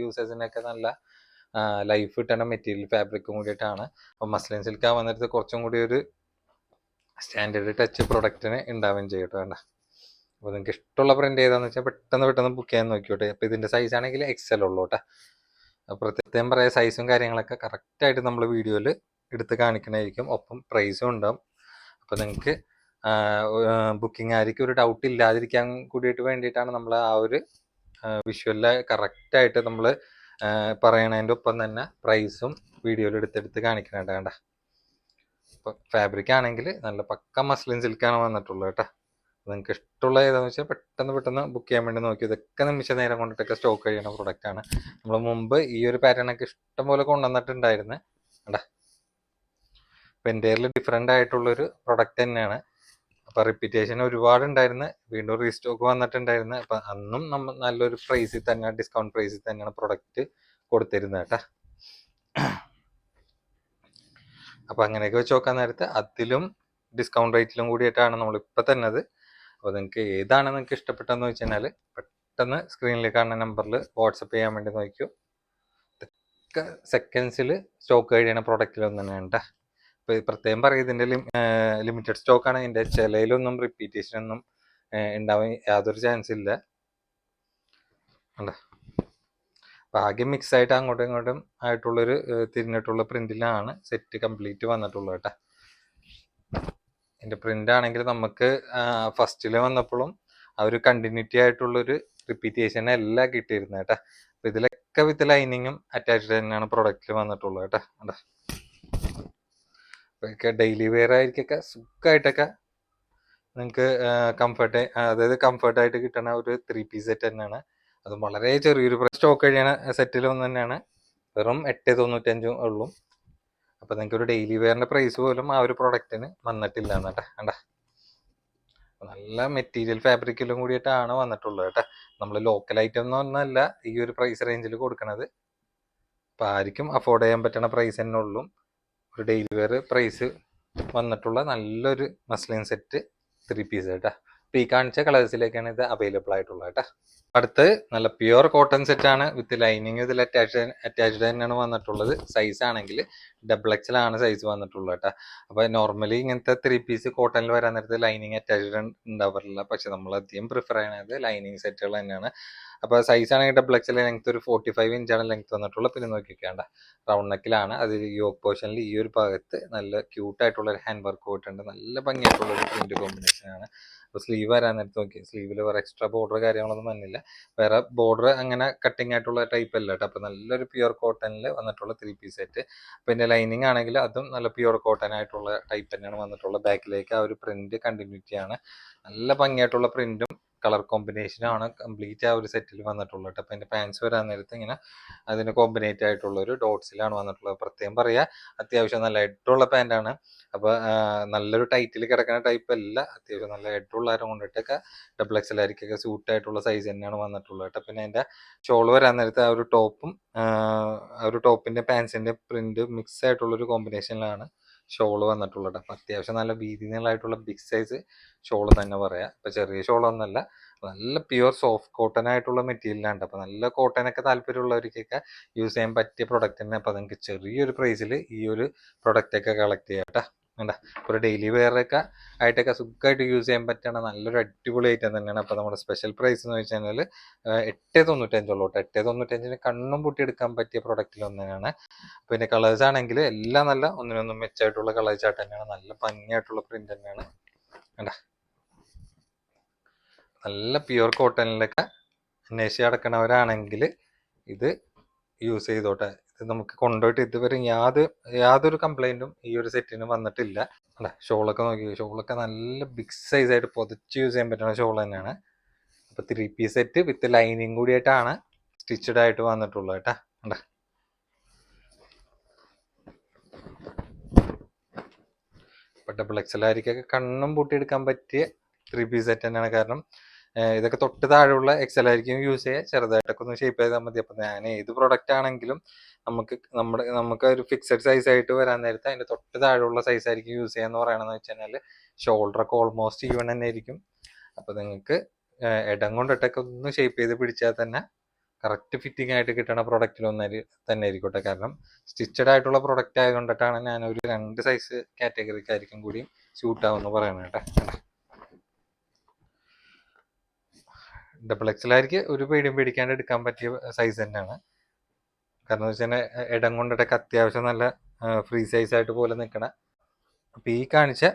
യൂസേഴ്സിനൊക്കെ നല്ല ലൈഫ് കിട്ടുന്ന മെറ്റീരിയൽ ഫാബ്രിക്കും കൂടിയിട്ടാണ്. അപ്പോൾ മസ്ലിൻ സിൽക്ക് വന്നിട്ട് കുറച്ചും കൂടി ഒരു സ്റ്റാൻഡേർഡ് ടച്ച് പ്രൊഡക്റ്റിന് ഉണ്ടാവുകയും ചെയ്യട്ടോ. വേണ്ട, അപ്പോൾ നിങ്ങൾക്ക് ഇഷ്ടമുള്ള പ്രിന്റ് ഏതാണെന്ന് വെച്ചാൽ പെട്ടെന്ന് ബുക്ക് ചെയ്യാൻ നോക്കിയോട്ടെ. അപ്പോൾ ഇതിൻ്റെ സൈസ് ആണെങ്കിൽ എക്സൽ ഉള്ളൂ കേട്ടോ. അപ്പോൾ പ്രത്യേകം പറയാം, സൈസും കാര്യങ്ങളൊക്കെ കറക്റ്റായിട്ട് നമ്മൾ വീഡിയോയിൽ എടുത്ത് കാണിക്കണമായിരിക്കും. ഒപ്പം പ്രൈസും ഉണ്ടാവും. അപ്പോൾ നിങ്ങൾക്ക് ബുക്കിംഗ് ആയിരിക്കും ഒരു ഡൗട്ട് ഇല്ലാതിരിക്കാൻ കൂടിയിട്ട് വേണ്ടിയിട്ടാണ് നമ്മൾ ആ ഒരു വിഷ്വലിൽ കറക്റ്റായിട്ട് നമ്മൾ പറയണതിൻ്റെ ഒപ്പം തന്നെ പ്രൈസും വീഡിയോയിൽ എടുത്തെടുത്ത് കാണിക്കണേണ്ട. വേണ്ട, ഇപ്പോൾ ഫാബ്രിക് ആണെങ്കിൽ നല്ല പക്ക മസ്ലിൻ സിൽക്കാണ് വന്നിട്ടുള്ളത് കേട്ടോ. നിങ്ങൾക്ക് ഇഷ്ടമുള്ള ഏതാണെന്ന് വെച്ചാൽ പെട്ടെന്ന് ബുക്ക് ചെയ്യാൻ വേണ്ടി നോക്കി. ഇതൊക്കെ നിമിഷ നേരം കൊണ്ടിട്ടൊക്കെ സ്റ്റോക്ക് കഴിയുന്ന പ്രൊഡക്റ്റാണ്. നമ്മൾ മുമ്പ് ഈ ഒരു പാറ്റേണൊക്കെ ഇഷ്ടം പോലെ കൊണ്ടുവന്നിട്ടുണ്ടായിരുന്നു. വേണ്ട, അപ്പോൾ എൻ്റെ ഡിഫറെൻ്റ് ആയിട്ടുള്ളൊരു പ്രൊഡക്റ്റ് തന്നെയാണ്. അപ്പോൾ റിപ്പീറ്റേഷൻ ഒരുപാട് ഉണ്ടായിരുന്നു, വീണ്ടും റീസ്റ്റോക്ക് വന്നിട്ടുണ്ടായിരുന്നു. അപ്പം അന്നും നമ്മൾ നല്ലൊരു പ്രൈസിൽ തന്നെ, ഡിസ്കൗണ്ട് പ്രൈസിൽ തന്നെയാണ് പ്രൊഡക്റ്റ് കൊടുത്തിരുന്നത് കേട്ടോ. അപ്പോൾ അങ്ങനെയൊക്കെ വെച്ച് നോക്കാൻ നേരത്ത് അതിലും ഡിസ്കൗണ്ട് റേറ്റിലും കൂടിയിട്ടാണ് നമ്മളിപ്പോൾ തന്നത്. അപ്പോൾ നിങ്ങൾക്ക് ഏതാണ് നിങ്ങൾക്ക് ഇഷ്ടപ്പെട്ടതെന്ന് വെച്ച് കഴിഞ്ഞാൽ പെട്ടെന്ന് സ്ക്രീനിൽ കാണുന്ന നമ്പറിൽ വാട്സപ്പ് ചെയ്യാൻ വേണ്ടി നോക്കൂ. ഇതൊക്കെ സെക്കൻഡ്സിൽ സ്റ്റോക്ക് കഴിയുന്ന പ്രൊഡക്റ്റിലൊന്നും തന്നെയാണ് കേട്ടോ. ഇപ്പോൾ പ്രത്യേകം പറയും, ഇതിൻ്റെ ലിമിറ്റഡ് സ്റ്റോക്കാണ്. ഇതിൻ്റെ ചിലയിലൊന്നും റിപ്പീറ്റേഷൻ ഒന്നും ഉണ്ടാവാൻ യാതൊരു ചാൻസ് ഇല്ല. ഉണ്ടോ, അപ്പോൾ ആകെ മിക്സ് ആയിട്ട് അങ്ങോട്ടും ഇങ്ങോട്ടും ആയിട്ടുള്ളൊരു തിരിഞ്ഞിട്ടുള്ള പ്രിന്റിലാണ് സെറ്റ് കംപ്ലീറ്റ് വന്നിട്ടുള്ളത് കേട്ടോ. ഇതിൻ്റെ പ്രിന്റ് ആണെങ്കിൽ നമുക്ക് ഫസ്റ്റിൽ വന്നപ്പോഴും ആ ഒരു കണ്ടിന്യൂറ്റി ആയിട്ടുള്ളൊരു റിപ്പീറ്റേഷൻ എല്ലാം കിട്ടിയിരുന്നത് കേട്ടോ. അപ്പോൾ ഇതിലൊക്കെ വിത്ത് ലൈനിങ്ങും അറ്റാച്ച്ഡ് തന്നെയാണ് പ്രൊഡക്റ്റിൽ വന്നിട്ടുള്ളത് കേട്ടോ. ഉണ്ടോ, അപ്പോൾ ഡെയിലി വെയർ ആയിരിക്കൊക്കെ സുഖമായിട്ടൊക്കെ നിങ്ങൾക്ക് കംഫർട്ടായിട്ട് കിട്ടുന്ന ഒരു 3 പീസ് സെറ്റ് തന്നെയാണ്. അതും വളരെ ചെറിയൊരു സ്റ്റോക്ക് കഴിയണ സെറ്റിലൊന്നും തന്നെയാണ്. വെറും 895 ഉള്ളൂ. അപ്പോൾ നിങ്ങൾക്ക് ഒരു ഡെയിലി വെയറിൻ്റെ പ്രൈസ് പോലും ആ ഒരു പ്രൊഡക്റ്റിന് വന്നിട്ടില്ല എന്നിട്ടാ. കണ്ട, നല്ല മെറ്റീരിയൽ ഫാബ്രിക്കിലും കൂടിയിട്ടാണ് വന്നിട്ടുള്ളത് കേട്ടോ. നമ്മൾ ലോക്കൽ ഐറ്റം എന്ന് പറഞ്ഞല്ല ഈ ഒരു പ്രൈസ് റേഞ്ചിൽ കൊടുക്കണത്. അപ്പോൾ ആർക്കും അഫോർഡ് ചെയ്യാൻ പറ്റുന്ന പ്രൈസ് തന്നെ ഉള്ളൂ. ഒരു ഡെയിലി വെയർ പ്രൈസ് വന്നിട്ടുള്ള നല്ലൊരു മസ്ലിൻ സെറ്റ് 3 പീസ് കേട്ടോ. അപ്പോൾ ഈ കാണിച്ച കളേഴ്സിലേക്കാണ് ഇത് അവൈലബിൾ ആയിട്ടുള്ളത് കേട്ടോ. അടുത്ത് നല്ല പ്യുവർ കോട്ടൺ സെറ്റാണ് വിത്ത് ലൈനിങ് ഇതിൽ അറ്റാച്ച്ഡ് തന്നെയാണ് വന്നിട്ടുള്ളത്. സൈസ് ആണെങ്കിൽ XXL ആണ് സൈസ് വന്നിട്ടുള്ളത് കേട്ടോ. അപ്പോൾ നോർമലി ഇങ്ങനത്തെ 3 പീസ് കോട്ടണിൽ വരാൻ നേരത്ത് ലൈനിങ് അറ്റാച്ച്ഡ് ഉണ്ടാവാറില്ല. പക്ഷെ നമ്മൾ അധികം പ്രിഫർ ചെയ്യണത് ലൈനിങ് സെറ്റുകൾ തന്നെയാണ്. അപ്പോൾ സൈസ് ആണെങ്കിൽ XXL, ലെങ്ത് ഒരു 45 ഇഞ്ചാണ് ലെങ്ത് വന്നിട്ടുള്ളത്. പിന്നെ നോക്കിക്കേണ്ട റൗണ്ട് നെക്കിലാണ്. അത് യോക്ക് പോർഷനിൽ ഈ ഒരു ഭാഗത്ത് നല്ല ക്യൂട്ടായിട്ടുള്ള ഒരു ഹാൻഡ് വർക്ക് പോയിട്ടുണ്ട്. നല്ല ഭംഗിയായിട്ടുള്ള ഒരു പ്രിന്റ് കോമ്പിനേഷനാണ്. അപ്പോൾ സ്ലീവ് വരാൻ നേരത്ത് നോക്കി, സ്ലീവിൽ വേറെ എക്സ്ട്രാ ബോർഡർ കാര്യങ്ങളൊന്നും വന്നില്ല. വേറെ ബോർഡർ അങ്ങനെ കട്ടിങ് ആയിട്ടുള്ള ടൈപ്പ് അല്ല കേട്ടോ. അപ്പോൾ നല്ലൊരു പ്യുവർ കോട്ടണിൽ വന്നിട്ടുള്ള 3 പീസ് സെറ്റ്. പിന്നെ ലൈനിങ് ആണെങ്കിൽ അതും നല്ല പ്യുവർ കോട്ടൺ ആയിട്ടുള്ള ടൈപ്പ് തന്നെയാണ് വന്നിട്ടുള്ളത്. ബാക്കിലേക്ക് ആ ഒരു പ്രിന്റ് കണ്ടിന്യൂറ്റിയാണ്. നല്ല ഭംഗിയായിട്ടുള്ള പ്രിന്റും കളർ കോമ്പിനേഷനാണ് കംപ്ലീറ്റ് ആ ഒരു സെറ്റിൽ വന്നിട്ടുള്ളത് കേട്ടോ. അപ്പോൾ അതിൻ്റെ പാൻസ് വരാൻ നേരത്ത് ഇങ്ങനെ അതിന് കോമ്പിനേറ്റ് ആയിട്ടുള്ള ഒരു ഡോട്ട്സിലാണ് വന്നിട്ടുള്ളത്. പ്രത്യേകം പറയുക, അത്യാവശ്യം നല്ല ഹെഡുള്ള പാൻറ്റാണ്. അപ്പോൾ നല്ലൊരു ടൈറ്റിൽ കിടക്കുന്ന ടൈപ്പ് അല്ല, അത്യാവശ്യം നല്ല ഹെഡുള്ളവരെ കൊണ്ടിട്ടൊക്കെ XXL ആയിരിക്കൊക്കെ സൂട്ട് ആയിട്ടുള്ള സൈസ് തന്നെയാണ് വന്നിട്ടുള്ളത് കേട്ടോ. പിന്നെ അതിൻ്റെ ഷോൾ വരാൻ നേരത്ത് ആ ഒരു ടോപ്പും ആ ഒരു ടോപ്പിൻ്റെ പാൻസിൻ്റെ പ്രിന്റ് മിക്സ് ആയിട്ടുള്ളൊരു കോമ്പിനേഷനിലാണ് ഷോള് വന്നിട്ടുള്ളത്. അപ്പം അത്യാവശ്യം നല്ല വീതി നീളമായിട്ടുള്ള ബിഗ് സൈസ് ഷോള് തന്നെ പറയാം. ഇപ്പം ചെറിയ ഷോളൊന്നല്ല, നല്ല പ്യുവർ സോഫ്റ്റ് കോട്ടൺ ആയിട്ടുള്ള മെറ്റീരിയലാണ്. അപ്പോൾ നല്ല കോട്ടനൊക്കെ താല്പര്യമുള്ളവർക്കൊക്കെ യൂസ് ചെയ്യാൻ പറ്റിയ പ്രൊഡക്റ്റ് തന്നെ. അപ്പോൾ നിങ്ങൾക്ക് ചെറിയൊരു പ്രൈസിൽ ഈ ഒരു പ്രൊഡക്റ്റൊക്കെ കളക്ട് ചെയ്യാം കേട്ടോ. വേണ്ട, ഒരു ഡെയിലി വെയറൊക്കെ ആയിട്ടൊക്കെ സുഖമായിട്ട് യൂസ് ചെയ്യാൻ പറ്റുന്ന നല്ലൊരു അടിപൊളി ഐറ്റം തന്നെയാണ്. അപ്പോൾ നമ്മുടെ സ്പെഷ്യൽ പ്രൈസ് എന്ന് വെച്ച് കഴിഞ്ഞാൽ 895 ഉള്ളൂ കേട്ടോ. 895 കണ്ണും പൊട്ടിയെടുക്കാൻ പറ്റിയ പ്രൊഡക്റ്റിലൊന്നാണ്. പിന്നെ കളേഴ്സ് ആണെങ്കിൽ എല്ലാം നല്ല ഒന്നിനൊന്നും മെച്ചമായിട്ടുള്ള കളേഴ്സ് ആയിട്ട് തന്നെയാണ്. നല്ല ഭംഗിയായിട്ടുള്ള പ്രിന്റ് തന്നെയാണ്. വേണ്ട, നല്ല പ്യുവർ കോട്ടണിലൊക്കെ അന്വേഷിച്ച് നടക്കണവരാണെങ്കിൽ ഇത് യൂസ് ചെയ്തോട്ടെ. ഇത് നമുക്ക് കൊണ്ടുപോയിട്ട് ഇതുവരെ യാതൊരു കംപ്ലൈൻറ്റും ഈ ഒരു സെറ്റിന് വന്നിട്ടില്ല. അല്ല, ഷോളൊക്കെ നോക്കി, ഷോളൊക്കെ നല്ല ബിഗ് സൈസായിട്ട് പൊതിച്ച് യൂസ് ചെയ്യാൻ പറ്റുന്ന ഷോൾ തന്നെയാണ്. അപ്പോൾ 3 പീസ് സെറ്റ് വിത്ത് ലൈനിങ് കൂടിയായിട്ടാണ് സ്റ്റിച്ചഡ് ആയിട്ട് വന്നിട്ടുള്ളത് കേട്ടാ. കണ്ടാ, ഇപ്പോൾ ഡബിൾ എക്സൽ ആയിരിക്കൊക്കെ കണ്ണും പൂട്ടിയെടുക്കാൻ പറ്റിയ 3 പീസ് സെറ്റ് തന്നെയാണ്. കാരണം ഇതൊക്കെ തൊട്ട് താഴെയുള്ള എക്സൽ ആയിരിക്കും യൂസ് ചെയ്യുക. ചെറുതായിട്ടൊക്കെ ഒന്ന് ഷേപ്പ് ചെയ്താൽ മതി. അപ്പം ഞാൻ ഏത് പ്രൊഡക്റ്റ് ആണെങ്കിലും നമുക്ക് ഒരു ഫിക്സഡ് സൈസ് ആയിട്ട് വരാൻ നേരത്തെ അതിൻ്റെ തൊട്ട് താഴെയുള്ള സൈസ് ആയിരിക്കും യൂസ് ചെയ്യാന്ന് പറയണമെന്ന് വെച്ച് കഴിഞ്ഞാൽ ഷോൾഡറൊക്കെ ഓൾമോസ്റ്റ് ഈവൺ തന്നെ ആയിരിക്കും. അപ്പോൾ നിങ്ങൾക്ക് ഇടം കൊണ്ടിട്ടൊക്കെ ഒന്ന് ഷേപ്പ് ചെയ്ത് പിടിച്ചാൽ തന്നെ കറക്റ്റ് ഫിറ്റിംഗ് ആയിട്ട് കിട്ടണ പ്രൊഡക്റ്റിലൊന്നും തന്നെ ആയിരിക്കട്ടെ. കാരണം സ്റ്റിച്ചഡ് ആയിട്ടുള്ള പ്രൊഡക്റ്റ് ആയതുകൊണ്ടിട്ടാണ് ഞാനൊരു 2 സൈസ് കാറ്റഗറിക്കായിരിക്കും കൂടി സ്യൂട്ട് ആവുമെന്ന് പറയണത് കേട്ടോ. ഡബിൾ എക്സലായിരിക്കും ഒരു പേടിയും പേടിക്കാണ്ട് എടുക്കാൻ പറ്റിയ സൈസ് തന്നെയാണ്. കാരണം എന്ന് വെച്ചാൽ ഇടം കൊണ്ടിട്ടൊക്കെ അത്യാവശ്യം നല്ല ഫ്രീ സൈസ് ആയിട്ട് പോലെ നിൽക്കണ. അപ്പം ഈ കാണിച്ച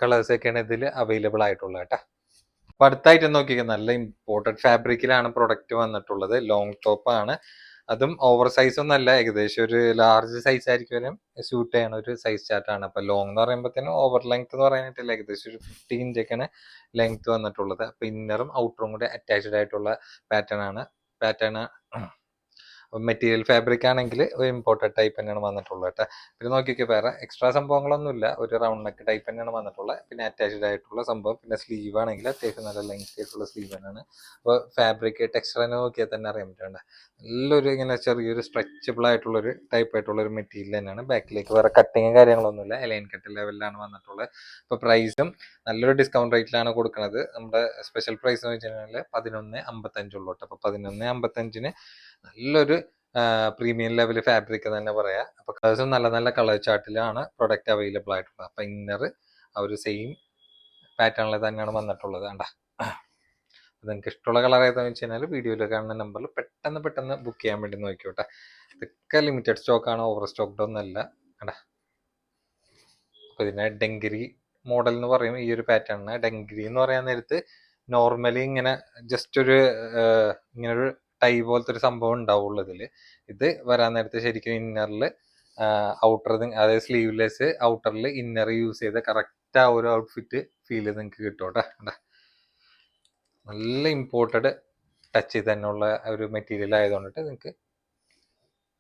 കളേഴ്സൊക്കെയാണ് ഇതിൽ അവൈലബിൾ ആയിട്ടുള്ളത് കേട്ടോ. അപ്പോൾ അടുത്തായിട്ട് നോക്കിയാൽ നല്ല ഇമ്പോർട്ടഡ് ഫാബ്രിക്കിലാണ് പ്രൊഡക്റ്റ് വന്നിട്ടുള്ളത്. ലോങ് ടോപ്പ് ആണ്, അതും ഓവർ സൈസ് ഒന്നല്ല, ഏകദേശം ഒരു ലാർജ് സൈസ് ആയിരിക്കും സ്യൂട്ട് ചെയ്യണ ഒരു സൈസ് ചാർട്ടാണ്. അപ്പോൾ ലോങ് എന്ന് പറയുമ്പോഴത്തേനും ഓവർ ലെങ്ത് എന്ന് പറയാനായിട്ടില്ല, ഏകദേശം ഒരു 50 ഇഞ്ചൊക്കെയാണ് ലെങ്ത് വന്നിട്ടുള്ളത്. അപ്പോൾ ഇന്നറും ഔട്ടറും കൂടെ അറ്റാച്ച്ഡ് ആയിട്ടുള്ള പാറ്റേൺ മെറ്റീരിയൽ ഫാബ്രിക് ആണെങ്കിൽ ഒരു ഇമ്പോർട്ടഡ് ടൈപ്പ് തന്നെയാണ് വന്നിട്ടുള്ളത് കേട്ടോ. പിന്നെ നോക്കിയൊക്കെ വേറെ എക്സ്ട്രാ സംഭവങ്ങളൊന്നുമില്ല, ഒരു റൗണ്ട് നെക്ക് ടൈപ്പ് തന്നെയാണ് വന്നിട്ടുള്ളത്. പിന്നെ അറ്റാച്ച്ഡ് ആയിട്ടുള്ള സംഭവം. പിന്നെ സ്ലീവ് ആണെങ്കിൽ അത്യാവശ്യം നല്ല ലെങ്ത് ആയിട്ടുള്ള സ്ലീവ് തന്നെയാണ്. അപ്പോൾ ഫാബ്രിക് ടെക്സ്ചർ തന്നെ നോക്കിയാൽ തന്നെ അറിയാൻ പറ്റുന്നുണ്ട്, നല്ലൊരു ഇങ്ങനെ ചെറിയൊരു സ്ട്രെച്ചബിൾ ആയിട്ടുള്ളൊരു ടൈപ്പ് ആയിട്ടുള്ളൊരു മെറ്റീരിയൽ തന്നെയാണ്. ബാക്കിലേക്ക് വേറെ കട്ടിങ് കാര്യങ്ങളൊന്നുമില്ല, എലൈൻ കട്ട് ലെവലിലാണ് വന്നിട്ടുള്ളത്. ഇപ്പോൾ പ്രൈസും നല്ലൊരു ഡിസ്കൗണ്ട് റേറ്റിലാണ് കൊടുക്കുന്നത്. നമ്മുടെ സ്പെഷ്യൽ പ്രൈസ് എന്ന് വെച്ച് കഴിഞ്ഞാൽ 11.55 ഉള്ളൂ കേട്ടോ. അപ്പോൾ 11.55 നല്ലൊരു പ്രീമിയം ലെവൽ ഫാബ്രിക് തന്നെ പറയാം. അപ്പോൾ കളേഴ്സും നല്ല നല്ല കളർ ചാർട്ടിലാണ് പ്രൊഡക്റ്റ് അവൈലബിൾ ആയിട്ടുള്ളത്. അപ്പോൾ ഇന്നർ ആ ഒരു സെയിം പാറ്റേണിൽ തന്നെയാണ് വന്നിട്ടുള്ളത്. കണ്ട, നിങ്ങൾക്ക് ഇഷ്ടമുള്ള കളർ ഏതാണെന്ന് വെച്ച് കഴിഞ്ഞാൽ വീഡിയോയിൽ കാണുന്ന നമ്പറിൽ പെട്ടെന്ന് ബുക്ക് ചെയ്യാൻ വേണ്ടി നോക്കിയോട്ടെ. ഇതൊക്കെ ലിമിറ്റഡ് സ്റ്റോക്കാണ്, ഓവർ സ്റ്റോക്ക്ഡ് ഒന്നല്ല. കണ്ട, അപ്പോൾ ഇതിനെ ഡെങ്കിരി മോഡൽ എന്ന് പറയും ഈ ഒരു പാറ്റേണിന്. ഡെങ്കിരി എന്ന് പറയാൻ നേരത്ത് നോർമലി ഇങ്ങനെ ജസ്റ്റ് ഒരു ഇങ്ങനൊരു ടൈ പോലത്തെ ഒരു സംഭവം ഉണ്ടാവുള്ളൂ ഇതിൽ. ഇത് വരാൻ നേരത്തെ ശരിക്കും ഇന്നറിൽ ഔട്ടർ, അതായത് സ്ലീവ്ലെസ് ഔട്ടറിൽ ഇന്നർ യൂസ് ചെയ്ത് കറക്റ്റ് ആ ഒരു ഔട്ട്ഫിറ്റ് ഫീൽ നിങ്ങൾക്ക് കിട്ടും കേട്ടോ. നല്ല ഇമ്പോർട്ടഡ് ടച്ച് തന്നെയുള്ള ഒരു മെറ്റീരിയൽ ആയതുകൊണ്ടിട്ട് നിങ്ങൾക്ക്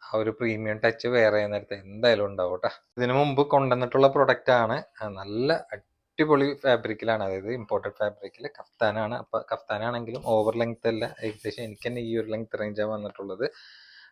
ആ ഒരു പ്രീമിയം ടച്ച് വേറെ നേരത്തെ എന്തായാലും ഉണ്ടാവും കേട്ടോ. ഇതിനു മുമ്പ് കൊണ്ടുവന്നിട്ടുള്ള പ്രൊഡക്റ്റ് ആണ്, നല്ല അടിപൊളി ഫാബ്രിക്കിലാണ്, അതായത് ഇമ്പോർട്ടഡ് ഫാബ്രിക്കിൽ കഫ്താനാണ്. അപ്പോൾ കഫ്താനാണെങ്കിലും ഓവർ ലെങ്ത് അല്ല, ഏകദേശം എനിക്ക് തന്നെ ഈ ഒരു ലെങ്ത് റേഞ്ചാണ് വന്നിട്ടുള്ളത്.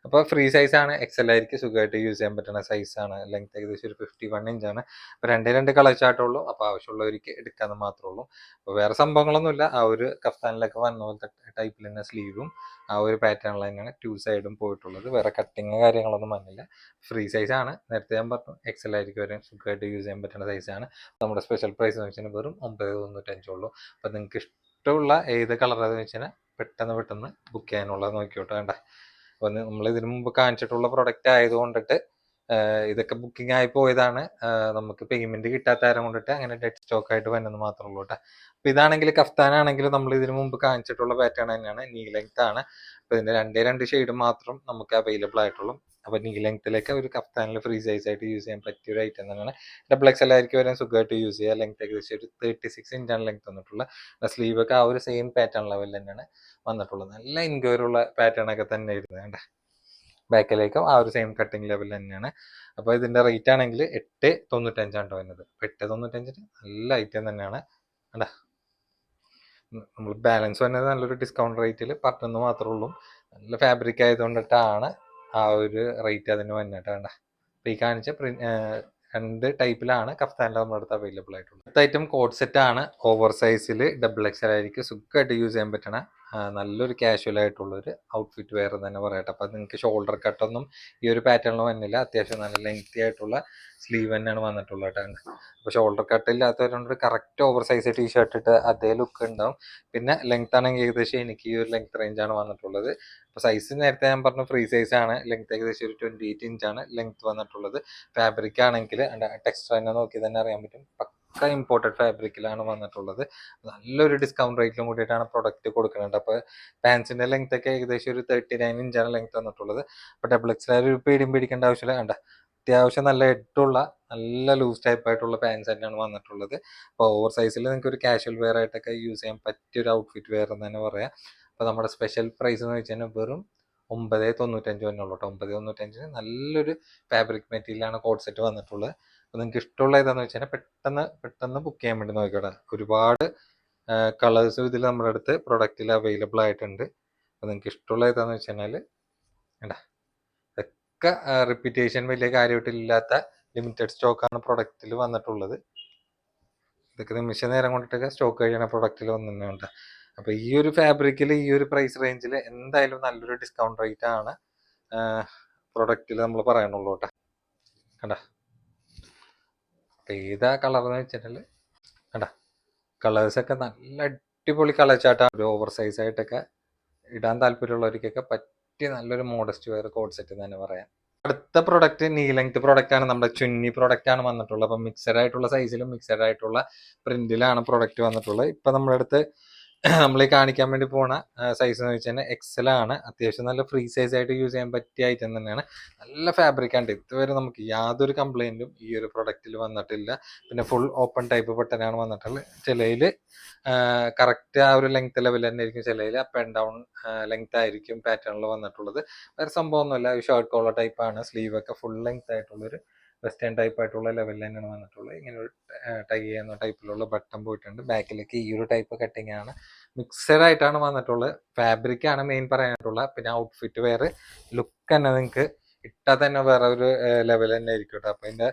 അപ്പോൾ ഫ്രീ സൈസാണ്, എക്സൽ ആയിരിക്കും സുഖമായിട്ട് യൂസ് ചെയ്യാൻ പറ്റുന്ന സൈസാണ്. ലെങ്ത് ഏകദേശം ഒരു 51 ഇഞ്ചാണ്. അപ്പോൾ രണ്ട് കളർ ചാർട്ടുള്ളൂ, അപ്പോൾ ആവശ്യമുള്ളവർക്ക് എടുക്കാമെന്ന് മാത്രമേ ഉള്ളൂ. അപ്പോൾ വേറെ സംഭവങ്ങളൊന്നുമില്ല, ആ ഒരു കഫ്താനിലൊക്കെ വന്ന പോലത്തെ ടൈപ്പിൽ തന്നെ സ്ലീവും ആ ഒരു പാറ്റേണിൽ തന്നെയാണ് 2 സൈഡും പോയിട്ടുള്ളത്. വേറെ കട്ടിങ് കാര്യങ്ങളൊന്നും വന്നില്ല. ഫ്രീ സൈസാണ്, നേരത്തെ ഞാൻ പറഞ്ഞു എക്സൽ ആയിരിക്കും വരെ സുഖമായിട്ട് യൂസ് ചെയ്യാൻ പറ്റുന്ന സൈസാണ്. നമ്മുടെ സ്പെഷ്യൽ പ്രൈസ് എന്ന് വെച്ചാൽ വെറും 9.95 ഉള്ളൂ. അപ്പോൾ നിങ്ങൾക്ക് ഇഷ്ടമുള്ള ഏത് കളറാണെന്ന് വെച്ചാൽ പെട്ടെന്ന് ബുക്ക് ചെയ്യാനുള്ളത് നോക്കിയോട്ടോ. വേണ്ട, അപ്പോൾ നമ്മൾ ഇതിനു മുമ്പ് കാണിച്ചിട്ടുള്ള പ്രൊഡക്റ്റ് ആയതുകൊണ്ടിട്ട് ഇതൊക്കെ ബുക്കിംഗ് ആയി പോയതാണ്. നമുക്ക് പേയ്മെന്റ് കിട്ടാത്ത ആരം കൊണ്ടിട്ട് അങ്ങനെ ഡെഡ് സ്റ്റോക്ക് ആയിട്ട് വരുന്നത് മാത്രമേ ഉള്ളൂ കേട്ടോ. അപ്പോൾ ഇതാണെങ്കിൽ കഫ്താനാണെങ്കിൽ നമ്മൾ ഇതിനു മുമ്പ് കാണിച്ചിട്ടുള്ള പാറ്റേൺ തന്നെയാണ്, നീ ലെങ്ത് ആണ്. അപ്പോൾ ഇതിന്റെ രണ്ട് ഷെയ്ഡ് മാത്രം നമുക്ക് അവൈലബിൾ ആയിട്ടുള്ളൂ. അപ്പോൾ നീ ലെങ്ത്തിലേക്ക് ഒരു കഫ്താനിൽ ഫ്രീ സൈസ് ആയിട്ട് യൂസ് ചെയ്യാൻ പറ്റിയ ഒരു ഐറ്റം തന്നെയാണ്. ഡബിൾ എക്സൽ ആയിരിക്കും വരാൻ സുഖമായിട്ട് യൂസ് ചെയ്യുക. ലെങ്ത് ഏകദേശം ഒരു 36 ഇഞ്ചാണ് ലെങ്ത് വന്നിട്ടുള്ള. സ്ലീവ് ഒക്കെ ആ ഒരു സെയിം പാറ്റേൺ ലെവലിൽ തന്നെയാണ് വന്നിട്ടുള്ളത്. നല്ല ഇൻക്വയറുള്ള പാറ്റേൺ ഒക്കെ തന്നെ ഇരുന്നുണ്ട്. ബാക്കിലേക്കും ആ ഒരു സെയിം കട്ടിങ് ലെവൽ തന്നെയാണ്. അപ്പോൾ ഇതിന്റെ റേറ്റ് ആണെങ്കിൽ 8.95 വരുന്നത്. 8.95 നല്ല ഐറ്റം തന്നെയാണ്. അല്ല, നമ്മൾ ബാലൻസ് വന്നത് നല്ലൊരു ഡിസ്കൗണ്ട് റേറ്റിൽ പറഞ്ഞെന്ന് മാത്രമേ ഉള്ളൂ. നല്ല ഫാബ്രിക് ആയതുകൊണ്ടിട്ടാണ് ആ ഒരു റേറ്റ് അതിന് വന്നിട്ട്. വേണ്ട, അപ്പോൾ ഈ കാണിച്ച 2 ടൈപ്പിലാണ് കഫ്താനിൽ നമ്മുടെ അടുത്ത് അവൈലബിൾ ആയിട്ടുള്ളത്. അടുത്ത ഐറ്റം കോഡ് സെറ്റ് ആണ്. ഓവർ സൈസിൽ ഡബിൾ എക്സൽ ആയിരിക്കും സുഖമായിട്ട് യൂസ് ചെയ്യാൻ പറ്റണ നല്ലൊരു കാഷ്വൽ ആയിട്ടുള്ളൊരു ഔട്ട്ഫിറ്റ് വേറെ തന്നെ പറയട്ടെ. അപ്പോൾ നിങ്ങൾക്ക് ഷോൾഡർ കട്ടൊന്നും ഈ ഒരു പാറ്റേണിൽ വന്നില്ല, അത്യാവശ്യം നല്ല ലെങ്തി ആയിട്ടുള്ള സ്ലീവ് തന്നെയാണ് വന്നിട്ടുള്ളത് കേട്ടോ. അപ്പോൾ ഷോൾഡർ കട്ട് ഇല്ലാത്തവരുണ്ട് കറക്റ്റ് ഓവർ സൈസ് ടീഷർട്ട് ഇട്ട് അതേ ലുക്ക് ഉണ്ടാവും. പിന്നെ ലെങ്ത് ആണെങ്കിൽ ഏകദേശം എനിക്ക് ഈ ഒരു ലെങ്ത് റേഞ്ചാണ് വന്നിട്ടുള്ളത്. അപ്പോൾ സൈസ് നേരത്തെ ഞാൻ പറഞ്ഞു ഫ്രീ സൈസ് ആണ്. ലെങ്ത് ഏകദേശം ഒരു 28 ഇഞ്ചാണ് ലെങ്ത് വന്നിട്ടുള്ളത്. ഫാബ്രിക് ആണെങ്കിൽ ടെക്സ്ചർ തന്നെ നോക്കി തന്നെ അറിയാൻ പറ്റും, ഒക്കെ ഇമ്പോർട്ടഡ് ഫാബ്രിക്കിലാണ് വന്നിട്ടുള്ളത്. നല്ലൊരു ഡിസ്കൗണ്ട് റേറ്റിലും കൂടിയിട്ടാണ് പ്രൊഡക്റ്റ് കൊടുക്കുന്നുണ്ട്. അപ്പോൾ പാൻസിന്റെ ലെങ്ത് ഒക്കെ ഏകദേശം ഒരു 39 ഇഞ്ചാണ് ലെങ്ത് വന്നിട്ടുള്ളത്. അപ്പോൾ ഡബിൾ എക്സ് ഒരു പേടിയും പേടിക്കേണ്ട ആവശ്യമില്ല. കണ്ട അത്യാവശ്യം നല്ല എട്ടുള്ള നല്ല ലൂസ് ടൈപ്പ് ആയിട്ടുള്ള പാൻസ് തന്നെയാണ് വന്നിട്ടുള്ളത്. അപ്പോൾ ഓവർ സൈസിൽ നിങ്ങൾക്ക് ഒരു കാഷ്വൽ വെയർ ആയിട്ടൊക്കെ യൂസ് ചെയ്യാൻ പറ്റിയ ഒരു ഔട്ട്ഫിറ്റ് വെയർ എന്ന് തന്നെ പറയാം. അപ്പോൾ നമ്മുടെ സ്പെഷ്യൽ പ്രൈസ് എന്ന് വെച്ച് കഴിഞ്ഞാൽ വെറും 995 തന്നെയുള്ളൂ കേട്ടോ. 995 നല്ലൊരു ഫാബ്രിക് മെറ്റീരിയലാണ് കോഡ് സെറ്റ് വന്നിട്ടുള്ളത്. അപ്പോൾ നിങ്ങൾക്ക് ഇഷ്ടമുള്ള ഏതാണെന്ന് വെച്ച് കഴിഞ്ഞാൽ പെട്ടെന്ന് ബുക്ക് ചെയ്യാൻ വേണ്ടി നോക്കിക്കോട്ടെ. ഒരുപാട് കളേഴ്സും ഇതിൽ നമ്മുടെ അടുത്ത് പ്രൊഡക്റ്റിൽ അവൈലബിൾ ആയിട്ടുണ്ട്. അപ്പോൾ നിങ്ങൾക്ക് ഇഷ്ടമുള്ള ഏതാണെന്ന് വെച്ച് കഴിഞ്ഞാൽ വേണ്ട ഇതൊക്കെ റിപ്പീറ്റേഷൻ വലിയ കാര്യമായിട്ടില്ലാത്ത ലിമിറ്റഡ് സ്റ്റോക്കാണ് പ്രൊഡക്റ്റിൽ വന്നിട്ടുള്ളത്. ഇതൊക്കെ നിമിഷ നേരം കൊണ്ടിട്ടൊക്കെ സ്റ്റോക്ക് കഴിയണ പ്രൊഡക്റ്റിൽ വന്നിട്ടുണ്ട്. അപ്പോൾ ഈ ഒരു ഫാബ്രിക്കിൽ ഈ ഒരു പ്രൈസ് റേഞ്ചിൽ എന്തായാലും നല്ലൊരു ഡിസ്കൗണ്ട് റേറ്റ് ആണ് പ്രൊഡക്റ്റിൽ നമ്മൾ പറയണുള്ളൂ കേട്ടോ. കണ്ട അപ്പോൾ ഏതാ കളർ എന്ന് വെച്ചിട്ടുണ്ടെങ്കിൽ കണ്ട കളേഴ്സൊക്കെ നല്ല അടിപൊളി കളർ ചാട്ടാണ്. ഒരു ഓവർ സൈസ് ആയിട്ടൊക്കെ ഇടാൻ താല്പര്യമുള്ളവർക്കൊക്കെ പറ്റിയ നല്ലൊരു മോഡസ്റ്റ് വെയർ കോഡ് സെറ്റ് എന്ന് തന്നെ പറയാം. അടുത്ത പ്രൊഡക്റ്റ് നീ ലെങ്ത് പ്രൊഡക്റ്റ് ആണ്. നമ്മുടെ ചുന്നി പ്രൊഡക്റ്റ് ആണ് വന്നിട്ടുള്ളത്. അപ്പം മിക്സഡ് ആയിട്ടുള്ള സൈസിലും മിക്സഡ് ആയിട്ടുള്ള പ്രിന്റിലാണ് പ്രൊഡക്റ്റ് വന്നിട്ടുള്ളത്. ഇപ്പം നമ്മുടെ അടുത്ത് നമ്മൾ കാണിക്കാൻ വേണ്ടി പോണ സൈസ് എന്ന് വെച്ച് കഴിഞ്ഞാൽ എക്സൽ ആണ്. അത്യാവശ്യം നല്ല ഫ്രീ സൈസ് ആയിട്ട് യൂസ് ചെയ്യാൻ പറ്റിയ ഐറ്റം തന്നെയാണ്. നല്ല ഫാബ്രിക് ആണ്. ഇതുവരെ നമുക്ക് യാതൊരു കംപ്ലൈന്റും ഈ ഒരു പ്രൊഡക്റ്റിൽ വന്നിട്ടില്ല. പിന്നെ ഫുൾ ഓപ്പൺ ടൈപ്പ് ബട്ടനാണ് വന്നിട്ടുള്ളത്. ചിലയിൽ കറക്റ്റ് ആ ഒരു ലെങ്ത് ലെവൽ തന്നെ ആയിരിക്കും, ചിലയിൽ അപ്പ് ആൻഡ് ഡൗൺ ലെങ്ത് ആയിരിക്കും പാറ്റേണിൽ വന്നിട്ടുള്ളത്. വേറെ സംഭവമൊന്നുമില്ല. ഷോർട്ട് കോളർ ടൈപ്പാണ്. സ്ലീവ് ഒക്കെ ഫുൾ ലെങ്ത് ആയിട്ടുള്ളൊരു വെസ്റ്റേൺ ടൈപ്പ് ആയിട്ടുള്ള ലെവലിൽ തന്നെയാണ് വന്നിട്ടുള്ളത്. ഇങ്ങനെ ഒരു ടൈ ചെയ്യുന്ന ടൈപ്പിലുള്ള ബട്ടൺ പോയിട്ടുണ്ട്. ബാക്കിലേക്ക് ഈ ഒരു ടൈപ്പ് കട്ടിങ് ആണ്. മിക്സഡ് ആയിട്ടാണ് വന്നിട്ടുള്ളത്. ഫാബ്രിക് ആണ് മെയിൻ പറയാനായിട്ടുള്ള. പിന്നെ ഔട്ട്ഫിറ്റ് വേറെ ലുക്ക് തന്നെ നിങ്ങൾക്ക് ഇട്ടാൽ തന്നെ വേറെ ഒരു ലെവൽ തന്നെ ആയിരിക്കും കേട്ടോ. അപ്പം ഇതിൻ്റെ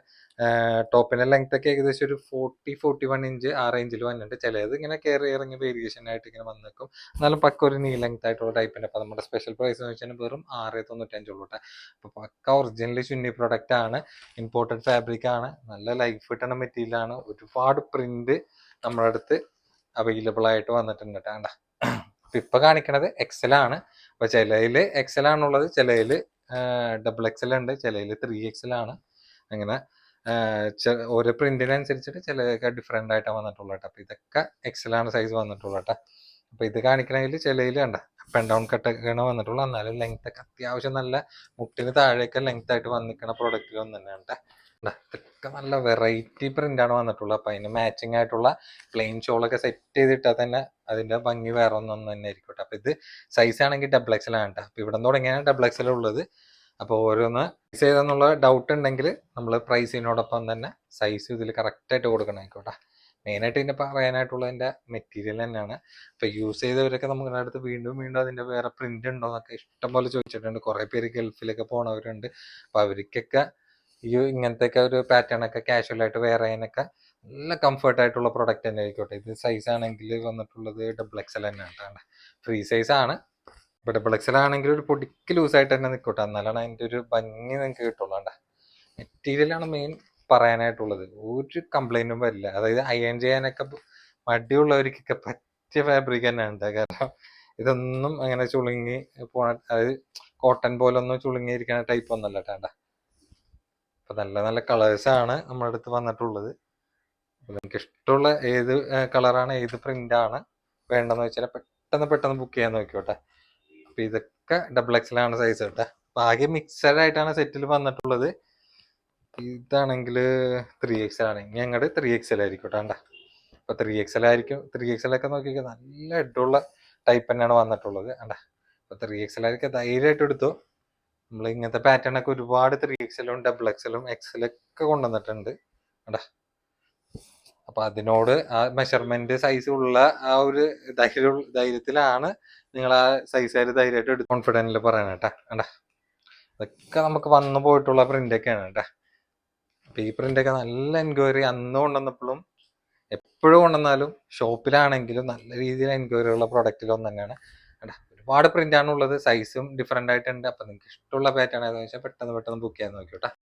ടോപ്പിൻ്റെ ലെങ്ത് ഒക്കെ ഏകദേശം ഒരു 41 ഇഞ്ച് ആ റേഞ്ചിൽ വന്നിട്ടുണ്ട്. ചിലത് ഇങ്ങനെ കയറി ഇറങ്ങി വേരിയേഷൻ ആയിട്ട് ഇങ്ങനെ വന്നേക്കും. എന്നാലും പക്ക ഒരു നീ ലെങ്ത് ആയിട്ടുള്ള ടൈപ്പിൻ്റെ. അപ്പം നമ്മുടെ സ്പെഷ്യൽ പ്രൈസ് എന്ന് വെച്ചാൽ വെറും 695 ഉള്ളൂ കേട്ടോ. അപ്പോൾ പക്ക ഒറിജിനലി ചുന്നി പ്രൊഡക്റ്റ് ആണ്. ഇമ്പോർട്ടഡ് ഫാബ്രിക് ആണ്. നല്ല ലൈഫ് കിട്ടുന്ന മെറ്റീരിയൽ ആണ്. ഒരുപാട് പ്രിന്റ് നമ്മുടെ അടുത്ത് അവൈലബിൾ ആയിട്ട് വന്നിട്ടുണ്ട് കേട്ടോ. അപ്പം ഇപ്പം കാണിക്കണത് എക്സൽ ആണ്. അപ്പോൾ ചിലയിൽ എക്സൽ ആണുള്ളത്, ചിലയിൽ ഡബിൾ എക്സൽ ഉണ്ട്, ചിലയിൽ 3XL ആണ്. അങ്ങനെ ഓരോ പ്രിന്റിനനുസരിച്ചിട്ട് ചിലതൊക്കെ ഡിഫറെൻ്റ് ആയിട്ടാണ് വന്നിട്ടുള്ളത് കേട്ടോ. അപ്പോൾ ഇതൊക്കെ എക്സൽ ആണ് സൈസ് വന്നിട്ടുള്ളത് കേട്ടോ. അപ്പോൾ ഇത് കാണിക്കണമെങ്കിൽ ചിലയിൽ കണ്ട അപ്പ് ആൻഡ് ഡൗൺ കട്ടൊക്കെയാണ് വന്നിട്ടുള്ളത്. എന്നാലും ലെങ്ത് ഒക്കെ അത്യാവശ്യം നല്ല മുട്ടിന് താഴെയൊക്കെ ലെങ്ത് ആയിട്ട് വന്നിരിക്കുന്ന പ്രൊഡക്റ്റിൽ ഒന്ന് തന്നെയാണ് കേട്ടോ. ഇതൊക്കെ നല്ല വെറൈറ്റി പ്രിന്റാണ് വന്നിട്ടുള്ളത്. അപ്പം അതിന് മാച്ചിങ് ആയിട്ടുള്ള പ്ലെയിൻ ഷോളൊക്കെ സെറ്റ് ചെയ്തിട്ടാൽ തന്നെ അതിൻ്റെ ഭംഗി വേറെ ഒന്നും തന്നെ ആയിരിക്കട്ടെ. അപ്പം ഇത് സൈസ് ആണെങ്കിൽ ഡബിൾ എക്സൽ ആണ് കേട്ടോ. അപ്പം ഇവിടെ തുടങ്ങിയാണ് ഡബിൾ എക്സൽ ഉള്ളത്. അപ്പോൾ ഓരോന്ന് സൈസ് ചെയ്തെന്നുള്ള ഡൗട്ട് ഉണ്ടെങ്കിൽ നമ്മൾ പ്രൈസിനോടൊപ്പം തന്നെ സൈസ് ഇതിൽ കറക്റ്റായിട്ട് കൊടുക്കണം ആയിക്കോട്ടെ. മെയിനായിട്ട് ഇതിൻ്റെ പറയാനായിട്ടുള്ളതിൻ്റെ മെറ്റീരിയൽ തന്നെയാണ്. ഇപ്പോൾ യൂസ് ചെയ്തവരൊക്കെ നമ്മുടെ അടുത്ത് വീണ്ടും അതിൻ്റെ വേറെ പ്രിന്റ് ഉണ്ടോ എന്നൊക്കെ ഇഷ്ടംപോലെ ചോദിച്ചിട്ടുണ്ട്. കുറേ പേര് ഗൾഫിലൊക്കെ പോണവരുണ്ട്. അപ്പോൾ അവർക്കൊക്കെ ഈ ഇങ്ങനത്തെ ഒരു പാറ്റേൺ ഒക്കെ കാഷ്വൽ ആയിട്ട് വെയർ ചെയ്യാനൊക്കെ നല്ല കംഫർട്ട് ആയിട്ടുള്ള പ്രൊഡക്റ്റ് തന്നെ ആയിക്കോട്ടെ. ഇത് സൈസ് ആണെങ്കിൽ വന്നിട്ടുള്ളത് ഡബിൾ എക്സൽ തന്നെയാണ്. ഫ്രീ സൈസ് ആണ്. ഇപ്പോൾ ഡബിൾ എക്സൽ ആണെങ്കിൽ ഒരു പൊടിക്ക് ലൂസായിട്ട് തന്നെ നിൽക്കട്ടെ. എന്നാലാണ് അതിൻ്റെ ഒരു ഭംഗി നിങ്ങൾക്ക് കിട്ടുള്ളൂ. മെറ്റീരിയലാണ് മെയിൻ പറയാനായിട്ടുള്ളത്. ഒരു കംപ്ലൈൻറ്റും വരില്ല. അതായത് അയൺ ചെയ്യാനൊക്കെ മടിയുള്ളവർക്കൊക്കെ പറ്റിയ ഫാബ്രിക് തന്നെയാണ്. കാരണം ഇതൊന്നും അങ്ങനെ ചുളുങ്ങി പോണ, അതായത് കോട്ടൺ പോലെ ഒന്നും ചുളുങ്ങിയിരിക്കുന്ന ടൈപ്പ് ഒന്നല്ല കേട്ടാ. അപ്പൊ നല്ല നല്ല കളേഴ്സാണ് നമ്മുടെ അടുത്ത് വന്നിട്ടുള്ളത്. നിങ്ങൾക്ക് ഇഷ്ടമുള്ള ഏത് കളറാണ് ഏത് പ്രിന്റാണ് വേണ്ടെന്ന് വെച്ചാൽ പെട്ടെന്ന് ബുക്ക് ചെയ്യാൻ നോക്കിയോട്ടെ. അപ്പൊ ഇതൊക്കെ ഡബിൾ എക്സൽ ആണ് സൈസ് കേട്ടെ. അപ്പൊ ആകെ മിക്സഡ് ആയിട്ടാണ് സെറ്റിൽ വന്നിട്ടുള്ളത്. ഇതാണെങ്കിൽ 3XL ആണ്. ഞങ്ങളുടെ 3XL ആയിരിക്കും കേട്ടോ. അപ്പൊ 3XL ആയിരിക്കും. 3XL ഒക്കെ നോക്കിയാൽ നല്ല ഇട്ടുള്ള ടൈപ്പ് തന്നെയാണ് വന്നിട്ടുള്ളത്. അപ്പൊ 3XL ആയിരിക്കും ധൈര്യമായിട്ട് എടുത്തു. നമ്മൾ ഇങ്ങനത്തെ പാറ്റേൺ ഒക്കെ ഒരുപാട് 3XL ഡബിൾ എക്സലും എക്സലൊക്കെ കൊണ്ടുവന്നിട്ടുണ്ട്. അപ്പൊ അതിനോട് ആ മെഷർമെന്റ് സൈസ് ഉള്ള ആ ഒരു ധൈര്യത്തിലാണ് നിങ്ങൾ ആ സൈസ് ധൈര്യമായിട്ട് എടുത്ത് കോൺഫിഡൻറ്റിൽ പറയണം കേട്ടാ. അതൊക്കെ നമുക്ക് വന്നു പോയിട്ടുള്ള പ്രിന്റ് ഒക്കെയാണ് കേട്ടാ. അപ്പൊ ഈ പ്രിന്റ് ഒക്കെ നല്ല എൻക്വയറി അന്ന് കൊണ്ടുവന്നപ്പോഴും എപ്പോഴും കൊണ്ടുവന്നാലും ഷോപ്പിലാണെങ്കിലും നല്ല രീതിയിൽ എൻക്വയറി ഉള്ള പ്രൊഡക്റ്റിലൊന്നും തന്നെയാണ്. ഒരുപാട് പ്രിന്റ് ആണ് ഉള്ളത്. സൈസും ഡിഫറെന്റ് ആയിട്ടുണ്ട്. അപ്പൊ നിങ്ങൾക്ക് ഇഷ്ടമുള്ള പാറ്റേൺ ഏതാണെന്ന് വെച്ചാൽ പെട്ടെന്ന് ബുക്ക് ചെയ്യാൻ നോക്കിയോട്ടെ.